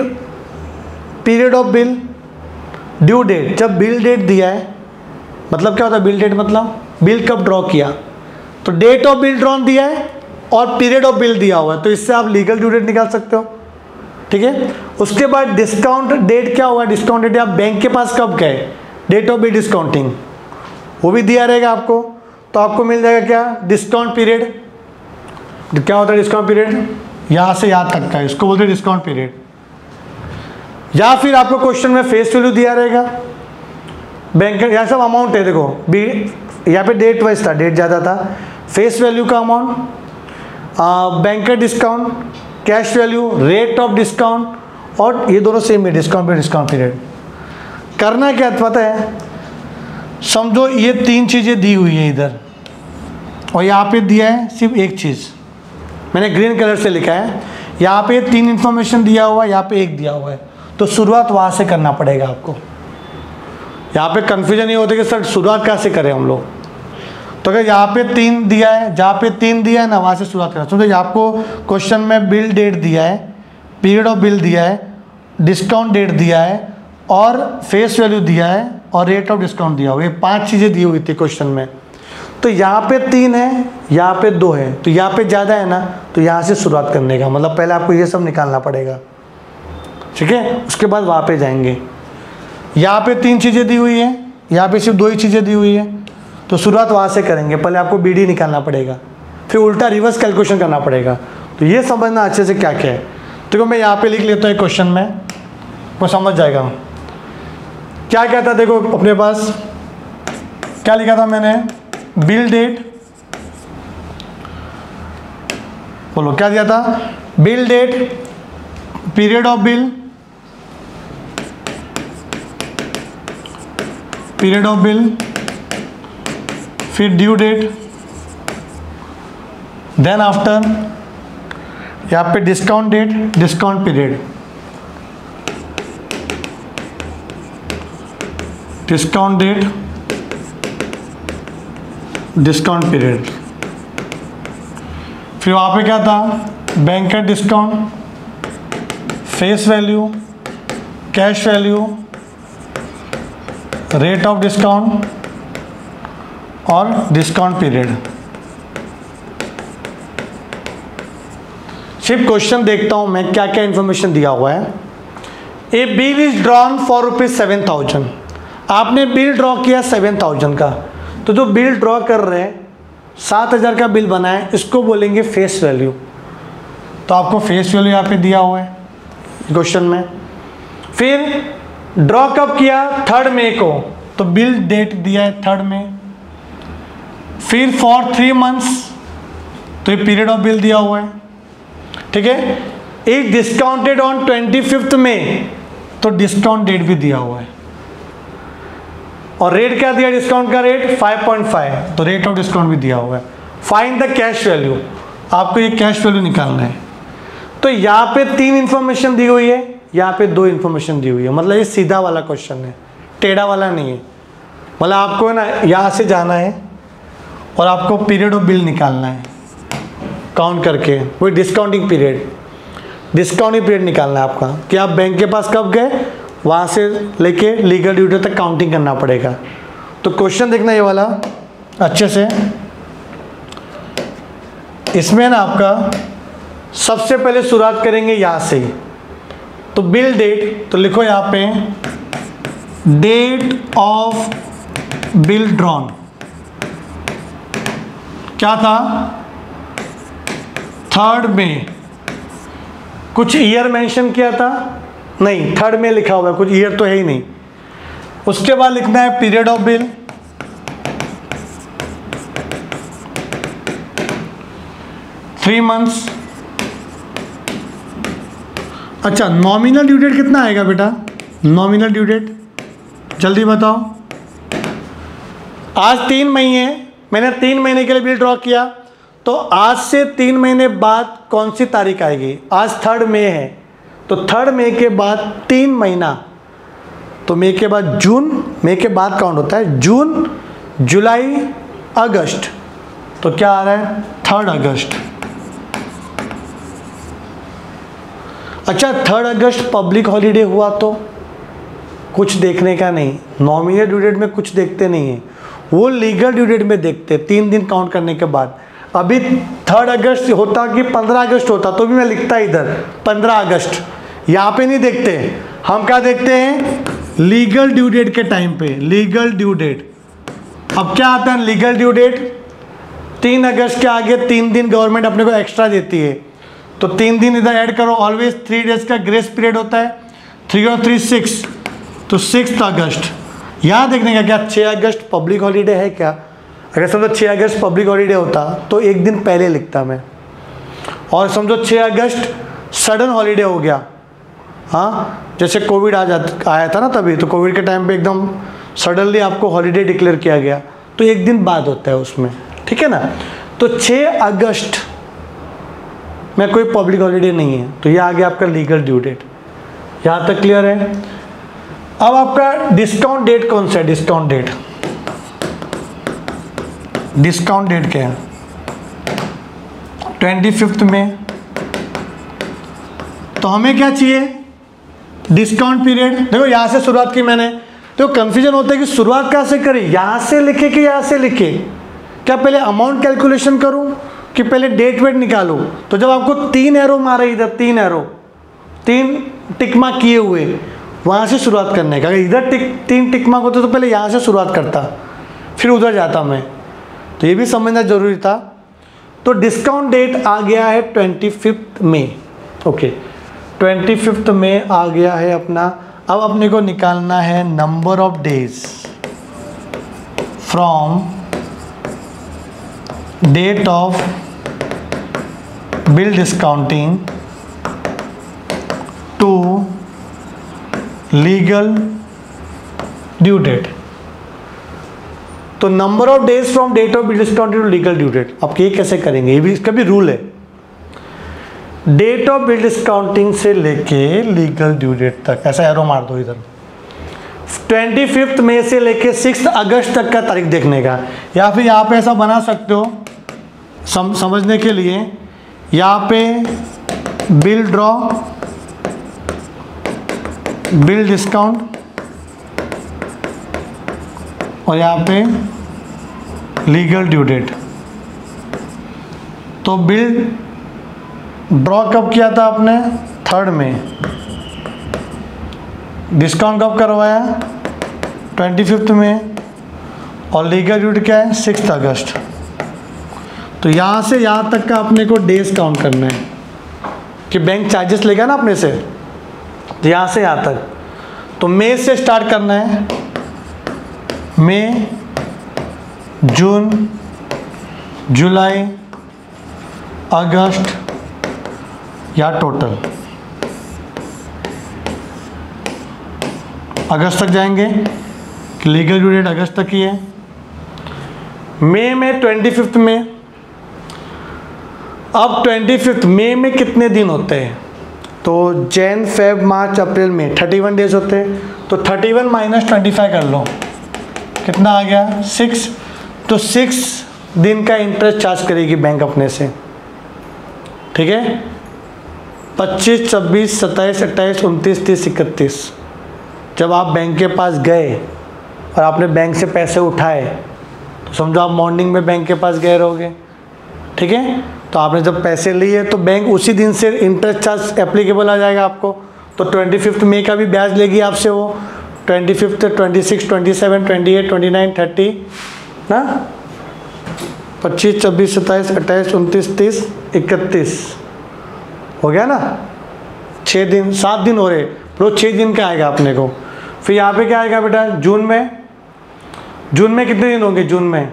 period of bill, due date, जब बिल डेट दिया है मतलब क्या होता है, बिल डेट मतलब बिल कब ड्रॉ किया, तो डेट ऑफ बिल ड्रॉन दिया है और पीरियड ऑफ बिल दिया हुआ है, तो इससे आप लीगल ड्यू डेट निकाल सकते हो, ठीक है। उसके बाद डिस्काउंट डेट क्या हुआ, डिस्काउंट डेट आप बैंक के पास कब गए, डेट ऑफ बिल डिस्काउंटिंग, वो भी दिया रहेगा आपको। तो आपको मिल जाएगा क्या, डिस्काउंट पीरियड। क्या होता है डिस्काउंट पीरियड, यहाँ से यहाँ तक का, इसको बोलते हैं डिस्काउंट पीरियड। या फिर आपको क्वेश्चन में फेस वैल्यू दिया रहेगा, बैंक का यहाँ सब अमाउंट है, देखो यहाँ पे डेट वाइज था, डेट ज़्यादा था, फेस वैल्यू का amount, banker discount, cash value, rate of discount, और ये दोनों सेम है, डिस्काउंट पीरियड। करना क्या पता है, समझो ये 3 चीज़ें दी हुई है इधर, और यहाँ पे दिया है सिर्फ एक चीज़, मैंने ग्रीन कलर से लिखा है, यहाँ पे 3 इन्फॉर्मेशन दिया हुआ है, यहाँ पे 1 दिया हुआ है। तो शुरुआत वहाँ से करना पड़ेगा आपको। यहाँ पे कन्फ्यूजन ये होता है कि सर शुरुआत कैसे करें हम लोग। तो अगर यहाँ पे 3 दिया है, जहाँ पे 3 दिया है ना वहाँ से शुरुआत करें। तो आपको क्वेश्चन में बिल डेट दिया है, पीरियड ऑफ बिल दिया है, डिस्काउंट डेट दिया है और फेस वैल्यू दिया है और रेट ऑफ डिस्काउंट दिया हुआ, ये 5 चीज़ें दी हुई थी क्वेश्चन में। तो यहाँ पे 3 है, यहाँ पे 2 है, तो यहाँ पे ज़्यादा है ना, तो यहाँ से शुरुआत करने का मतलब पहले आपको ये सब निकालना पड़ेगा, ठीक है। उसके बाद वहाँ पे जाएंगे। यहाँ पे 3 चीज़ें दी हुई है, यहाँ पे सिर्फ 2 ही चीज़ें दी हुई है, तो शुरुआत वहाँ से करेंगे। पहले आपको BD निकालना पड़ेगा, फिर उल्टा रिवर्स कैलकुलेशन करना पड़ेगा। तो ये समझना अच्छे से क्या क्या है। देखो मैं यहाँ पे लिख लेता हूँ क्वेश्चन में, वो समझ जाएगा क्या क्या था। देखो अपने पास क्या लिखा था मैंने, बिल डेट, बोलो क्या दिया था, bill date, period of bill, period of bill, फिर ड्यू डेट, देन आफ्टर यहाँ पे discount date, discount period, discount date, discount period, फिर वहाँ पे क्या था, बैंक का discount, face value, cash value, rate of discount और डिस्काउंट पीरियड। सिर्फ क्वेश्चन देखता हूं मैं क्या क्या इंफॉर्मेशन दिया हुआ है। A bill is drawn for ₹7,000, आपने बिल ड्रॉ किया 7,000 का, तो जो बिल ड्रॉ कर रहे हैं 7,000 का बिल बना है, इसको बोलेंगे फेस वैल्यू। तो आपको फेस वैल्यू यहाँ पे दिया हुआ है क्वेश्चन में। फिर ड्रॉ कब किया, 3 मई को, तो बिल डेट दिया है 3 मई। फिर फॉर 3 मंथ्स, तो ये पीरियड ऑफ बिल दिया हुआ है, ठीक है। इज डिस्काउंटेड ऑन 25 मई, तो डिस्काउंट डेट भी दिया हुआ है। और रेट क्या दिया, डिस्काउंट का रेट 5.5, तो रेट ऑफ डिस्काउंट भी दिया हुआ है। फाइंड द कैश वैल्यू, आपको ये कैश वैल्यू निकालना है। तो यहाँ पे 3 इंफॉर्मेशन दी हुई है, यहाँ पे 2 इंफॉर्मेशन दी हुई है, मतलब ये सीधा वाला क्वेश्चन है, टेढ़ा वाला नहीं है। मतलब आपको ना यहाँ से जाना है और आपको पीरियड ऑफ बिल निकालना है काउंट करके, वही डिस्काउंटिंग पीरियड निकालना है आपका, कि आप बैंक के पास कब गए, वहाँ से लेके लीगल ड्यूटी तक काउंटिंग करना पड़ेगा। तो क्वेश्चन देखना ये वाला अच्छे से, इसमें ना आपका सबसे पहले शुरुआत करेंगे यहाँ से ही। तो बिल डेट, तो लिखो यहाँ पे डेट ऑफ बिल ड्रॉन क्या था, 3 मई। कुछ ईयर मेंशन किया था नहीं, 3 मई लिखा हुआ है, कुछ ईयर तो है ही नहीं। उसके बाद लिखना है period of bill, three months. अच्छा, नॉमिनल ड्यू डेट कितना आएगा बेटा, नॉमिनल ड्यू डेट जल्दी बताओ। आज 3 मई है, मैंने 3 महीने के लिए बिल ड्रॉ किया, तो आज से 3 महीने बाद कौन सी तारीख आएगी, आज 3 मई है, तो 3 मई के बाद 3 महीना, तो मई के बाद जून, मई के बाद काउंट होता है जून, जुलाई, अगस्त, तो क्या आ रहा है 3 अगस्त। अच्छा, 3 अगस्त पब्लिक हॉलीडे हुआ तो कुछ देखने का नहीं, नॉमिनल ड्यू डेट में कुछ देखते नहीं है, वो लीगल ड्यू डेट में देखते 3 दिन काउंट करने के बाद। अभी 3 अगस्त होता कि 15 अगस्त होता तो भी मैं लिखता इधर 15 अगस्त, यहाँ पे नहीं देखते, हम क्या देखते हैं लीगल ड्यू डेट के टाइम पे, लीगल ड्यू डेट। अब क्या आता है लीगल ड्यू डेट, 3 अगस्त के आगे 3 दिन गवर्नमेंट अपने को एक्स्ट्रा देती है, तो 3 दिन इधर ऐड करो, ऑलवेज 3 डेज का ग्रेस पीरियड होता है, 3 और 3 6, तो 6 अगस्त। यहाँ देखने का क्या 6 अगस्त पब्लिक हॉलीडे है क्या, अगर समझो 6 अगस्त पब्लिक हॉलीडे होता तो एक दिन पहले लिखता मैं, और समझो 6 अगस्त सडन हॉलीडे हो गया, हाँ जैसे कोविड आया था ना तभी, तो कोविड के टाइम पे एकदम सडनली आपको हॉलीडे डिक्लेयर किया गया, तो एक दिन बाद होता है उसमें, ठीक है ना। तो 6 अगस्त में कोई पब्लिक हॉलीडे नहीं है, तो ये आ गया आपका लीगल ड्यू डेट। यहाँ तक क्लियर है। अब आपका डिस्काउंट डेट कौन सा है? डिस्काउंट डेट क्या है? 25 में। तो हमें क्या चाहिए? Discount period. देखो यहां से शुरुआत की मैंने, तो कंफ्यूजन होता है कि शुरुआत कहां से करें, यहां से लिखे कि यहां से लिखे, क्या पहले अमाउंट कैलकुलेशन करूं कि पहले डेट वेट निकालूं? तो जब आपको 3 एरो मारे, इधर 3 एरो, 3 टिक मार्क किए हुए, वहां से शुरुआत करने का। अगर इधर 3 टिक मार्क होते तो पहले यहां से शुरुआत करता, फिर उधर जाता मैं। तो ये भी समझना जरूरी था। तो डिस्काउंट डेट आ गया है 25 मई। ओके, 25 मई आ गया है अपना। अब अपने को निकालना है number of days from date of bill discounting to legal due date. तो number of days from date of bill discounting to legal due date, आप ये कैसे करेंगे? ये भी, इसका भी रूल है। डेट ऑफ बिल डिस्काउंटिंग से लेके लीगल ड्यू डेट तक, ऐसा एरो मार दो इधर। 25 मई से लेके 6 अगस्त तक का तारीख देखने का। या फिर यहाँ पे ऐसा बना सकते हो समझने के लिए, यहाँ पे बिल ड्रॉ, बिल डिस्काउंट, और यहाँ पे लीगल ड्यू डेट। तो बिल ड्रॉ कब किया था आपने? 3 में। डिस्काउंट कब करवाया? 25 में। और लीगल ड्यू डेट क्या है? 6 अगस्त। तो यहाँ से यहाँ तक का अपने को डेज काउंट करना है कि बैंक चार्जेस लेगा ना अपने से। तो यहाँ से यहाँ तक, तो मई से स्टार्ट करना है। मई, जून, जुलाई, अगस्त, या टोटल अगस्त तक जाएंगे कि लीगल ड्यू डेट अगस्त तक ही है। मई में 25 में। अब 25 मई में कितने दिन होते हैं? तो जैन, फेब, मार्च, अप्रैल, मई 31 डेज होते हैं। तो 31 माइनस 25 कर लो, कितना आ गया? 6। तो 6 दिन का इंटरेस्ट चार्ज करेगी बैंक अपने से, ठीक है। 25, 26, 27, 28, 29, 30, 31। जब आप बैंक के पास गए और आपने बैंक से पैसे उठाए, तो समझो आप मॉर्निंग में बैंक के पास गए रहोगे, ठीक है। तो आपने जब पैसे लिए तो बैंक उसी दिन से इंटरेस्ट चार्ज एप्लीकेबल आ जाएगा आपको। तो 25 मई का भी ब्याज लेगी आपसे वो। 25, 26, 27, 28, 29, 30 ना, 25, 26, 27, 28, 29, 30, 31 हो गया ना। 6 दिन, 7 दिन हो रहे, रोज 6 दिन का आएगा अपने को। फिर यहाँ पे क्या आएगा बेटा? जून में। जून में कितने दिन होंगे? जून में,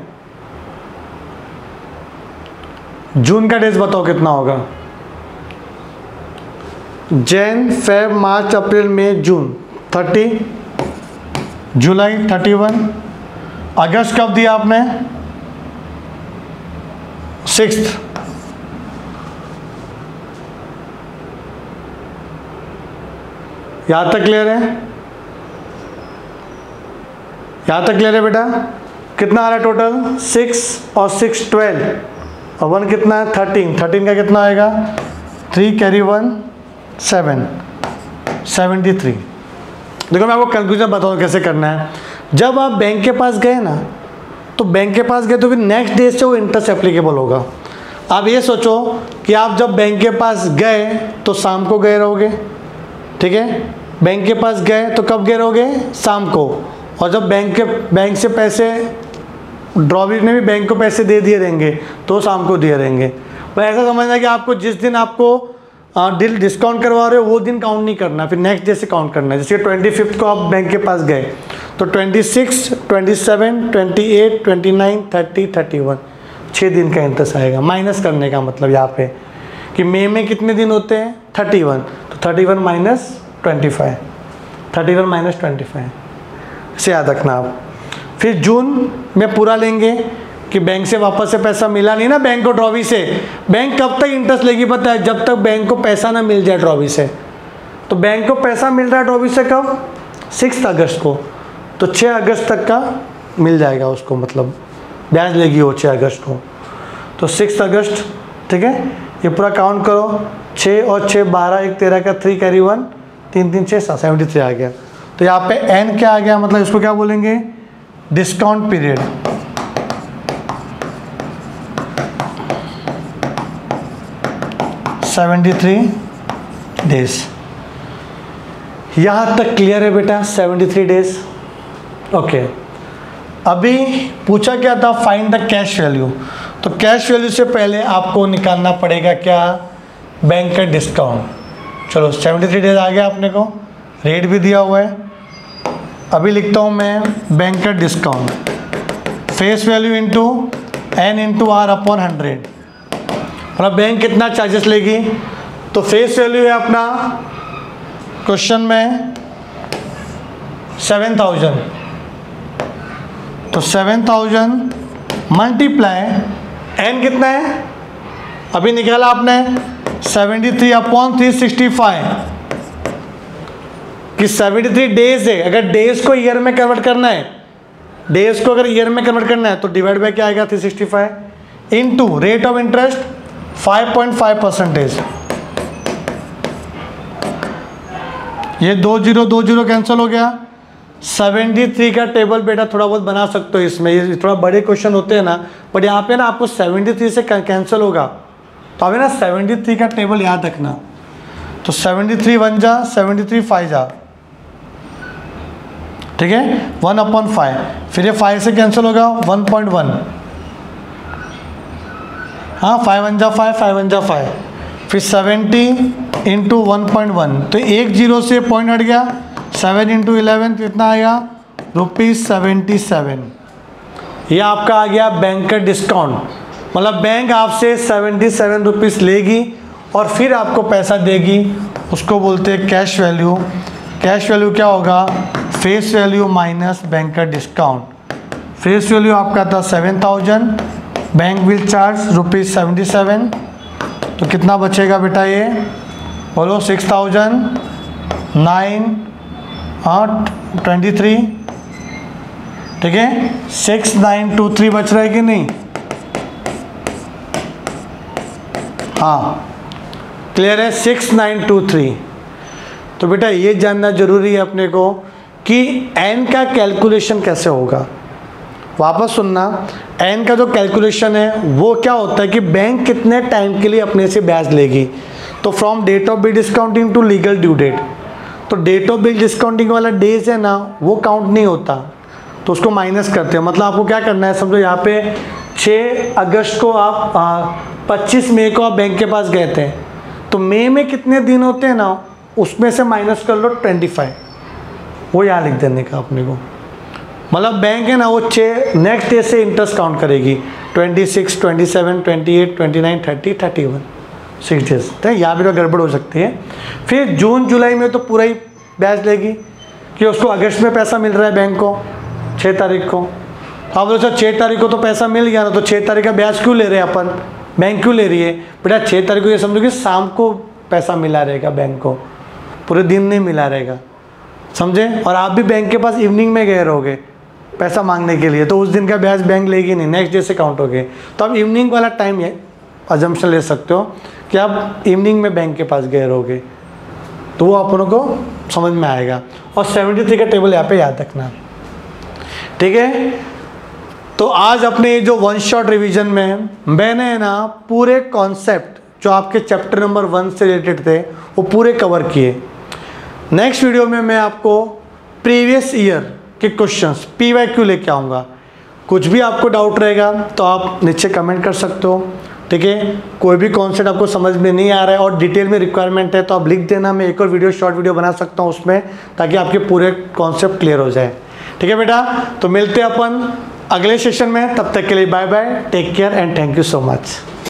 जून का डेज बताओ कितना होगा? जैन, फेब, मार्च, अप्रैल, मई, जून 30, जुलाई 31, अगस्त कब दिया आपने? 6। यहां तक क्लियर है? यहां तक क्लियर है बेटा? कितना आ रहा है टोटल? 6 और 6 12, और 1 कितना है? 13। 13 का कितना आएगा? 3 कैरी 1 7, 73। देखो मैं आपको कंक्लूजन बताऊँ कैसे करना है। जब आप बैंक के पास गए ना, तो बैंक के पास गए तो फिर नेक्स्ट डे से वो इंटरेस्ट एप्लीकेबल होगा। आप ये सोचो कि आप जब बैंक के पास गए तो शाम को गए रहोगे, ठीक है। बैंक के पास गए तो कब गए रहोगे? शाम को। और जब बैंक से पैसे ड्रॉविट ने भी बैंक को पैसे दे दिए रहेंगे तो शाम को दिए रहेंगे। पर ऐसा समझना कि आपको जिस दिन आपको डील डिस्काउंट करवा रहे हो वो दिन काउंट नहीं करना, फिर नेक्स्ट डे से काउंट करना है। जैसे 25 को आप बैंक के पास गए तो 26, 27, 28, 29, 30, 31 6 दिन का इंटरेस्ट आएगा। माइनस करने का मतलब यहाँ पे कि मई में कितने दिन होते हैं? 31। तो 31 माइनस 25, 31 माइनस 25 से याद रखना आप। फिर जून में पूरा लेंगे कि बैंक से वापस से पैसा मिला नहीं ना बैंक को ड्रॉवी से। बैंक कब तक इंटरेस्ट लेगी पता है? जब तक बैंक को पैसा ना मिल जाए ड्रॉवी से। तो बैंक को पैसा मिल रहा है ड्रॉवी से कब? 6 अगस्त को, तो 6 अगस्त तक का मिल जाएगा उसको, मतलब ब्याज लेगी वो 6 अगस्त को। तो 6 अगस्त, ठीक है, ये पूरा काउंट करो, 6 और 6 12, 1 13 का 3 कैरी 1, 3 3 6 7, 73 आ गया। तो यहाँ पे एन क्या आ गया, मतलब इसको क्या बोलेंगे, डिस्काउंट पीरियड। डेज। यहाँ तक क्लियर है बेटा, 73 डेज। ओके, अभी पूछा क्या था, फाइंड द कैश वैल्यू। तो कैश वैल्यू से पहले आपको निकालना पड़ेगा क्या, बैंक का डिस्काउंट। चलो 73 डेज आ गया, अपने को रेट भी दिया हुआ है। अभी लिखता हूँ मैं बैंक का discount, face value into N into R upon 100। मतलब बैंक कितना चार्जेस लेगी, तो फेस वैल्यू है अपना क्वेश्चन में 7000, तो 7000 मल्टीप्लाई एन कितना है, अभी निकाला आपने 73 अपॉन 365 कि 73 डेज है। अगर डेज को ईयर में कन्वर्ट करना है, डेज को अगर ईयर में कन्वर्ट करना है तो डिवाइड बाय क्या आएगा, 365 इनटू रेट ऑफ इंटरेस्ट 5.5%। ये 20 कैंसिल हो गया। 73 का टेबल बेटा थोड़ा बहुत बना सकते हो इसमें, ये थोड़ा बड़े क्वेश्चन होते हैं ना, बट यहाँ पे ना आपको 73 से कैंसिल होगा, तो अभी ना 73 का टेबल याद रखना। तो 73 1 जा, 73 5 जा, ठीक है, 1/5, फिर ये 5 से कैंसिल होगा 1.1, हाँ 5 1 जा 5, 5 1 जा 5, फिर 70 इंटू 1.1, तो 1 0 से पॉइंट हट गया, 7 इंटू 11 कितना आएगा, ₹77। ये आपका आ गया बैंक का डिस्काउंट। मतलब बैंक आपसे 77 रुपीज़ लेगी और फिर आपको पैसा देगी, उसको बोलते हैं कैश वैल्यू। कैश वैल्यू क्या होगा, फेस वैल्यू माइनस बैंक का डिस्काउंट। फेस वैल्यू आपका था 7000, बैंक विल चार्ज ₹77, तो कितना बचेगा बेटा, ये बोलो 6000 9 23, ठीक है, 6923 बच रहा है कि नहीं, हाँ क्लियर है, 6923। तो बेटा ये जानना जरूरी है अपने को कि एन का कैलकुलेशन कैसे होगा। वापस सुनना, एन का जो कैलकुलेशन है वो क्या होता है कि बैंक कितने टाइम के लिए अपने से ब्याज लेगी। तो from date of bill discounting to legal due date, तो डेट ऑफ बिल डिस्काउंटिंग वाला डेज है ना, वो काउंट नहीं होता, तो उसको माइनस करते हैं। मतलब आपको क्या करना है, समझो यहाँ पे 6 अगस्त को आप 25 मई को आप बैंक के पास गए थे, तो मई में कितने दिन होते हैं ना, उसमें से माइनस कर लो 25, वो यहाँ लिख देने का अपने को। मतलब बैंक है ना, वो 6 नेक्स्ट डे से इंटरेस्ट काउंट करेगी, 26 27 28 29 30 31 6 डेज, तो यहाँ भी तो गड़बड़ हो सकती है। फिर जून जुलाई में तो पूरा ही ब्याज लेगी कि उसको अगस्त में पैसा मिल रहा है बैंक को 6 तारीख को। अब बोलो सर 6 तारीख को तो पैसा मिल गया ना, तो 6 तारीख का ब्याज क्यों ले रहे हैं अपन, बैंक क्यों ले रही है बेटा, 6 तारीख को ये समझो कि शाम को पैसा मिला रहेगा बैंक को, पूरे दिन नहीं मिला रहेगा, समझे। और आप भी बैंक के पास इवनिंग में गए रहोगे पैसा मांगने के लिए, तो उस दिन का ब्याज बैंक लेगी नहीं, नेक्स्ट डे से काउंट हो गए। तो आप इवनिंग वाला टाइम ये अजम्पशन ले सकते हो कि आप इवनिंग में बैंक के पास गए रहोगे, तो वो अपनों को समझ में आएगा। और 73 का टेबल यहाँ पे याद रखना, ठीक है। तो आज अपने जो वन शॉट रिवीजन में मैंने ना पूरे कॉन्सेप्ट जो आपके चैप्टर नंबर 1 से रिलेटेड थे वो पूरे कवर किए। नेक्स्ट वीडियो में मैं आपको प्रीवियस ईयर के क्वेश्चंस PYQ लेके आऊँगा। कुछ भी आपको डाउट रहेगा तो आप नीचे कमेंट कर सकते हो, ठीक है। कोई भी कॉन्सेप्ट आपको समझ में नहीं आ रहा है और डिटेल में रिक्वायरमेंट है तो आप लिख देना, मैं एक और वीडियो शॉर्ट वीडियो बना सकता हूँ उसमें, ताकि आपके पूरे कॉन्सेप्ट क्लियर हो जाए, ठीक है बेटा। तो मिलते हैं अपन अगले सेशन में, तब तक के लिए bye bye, take care and thank you so much.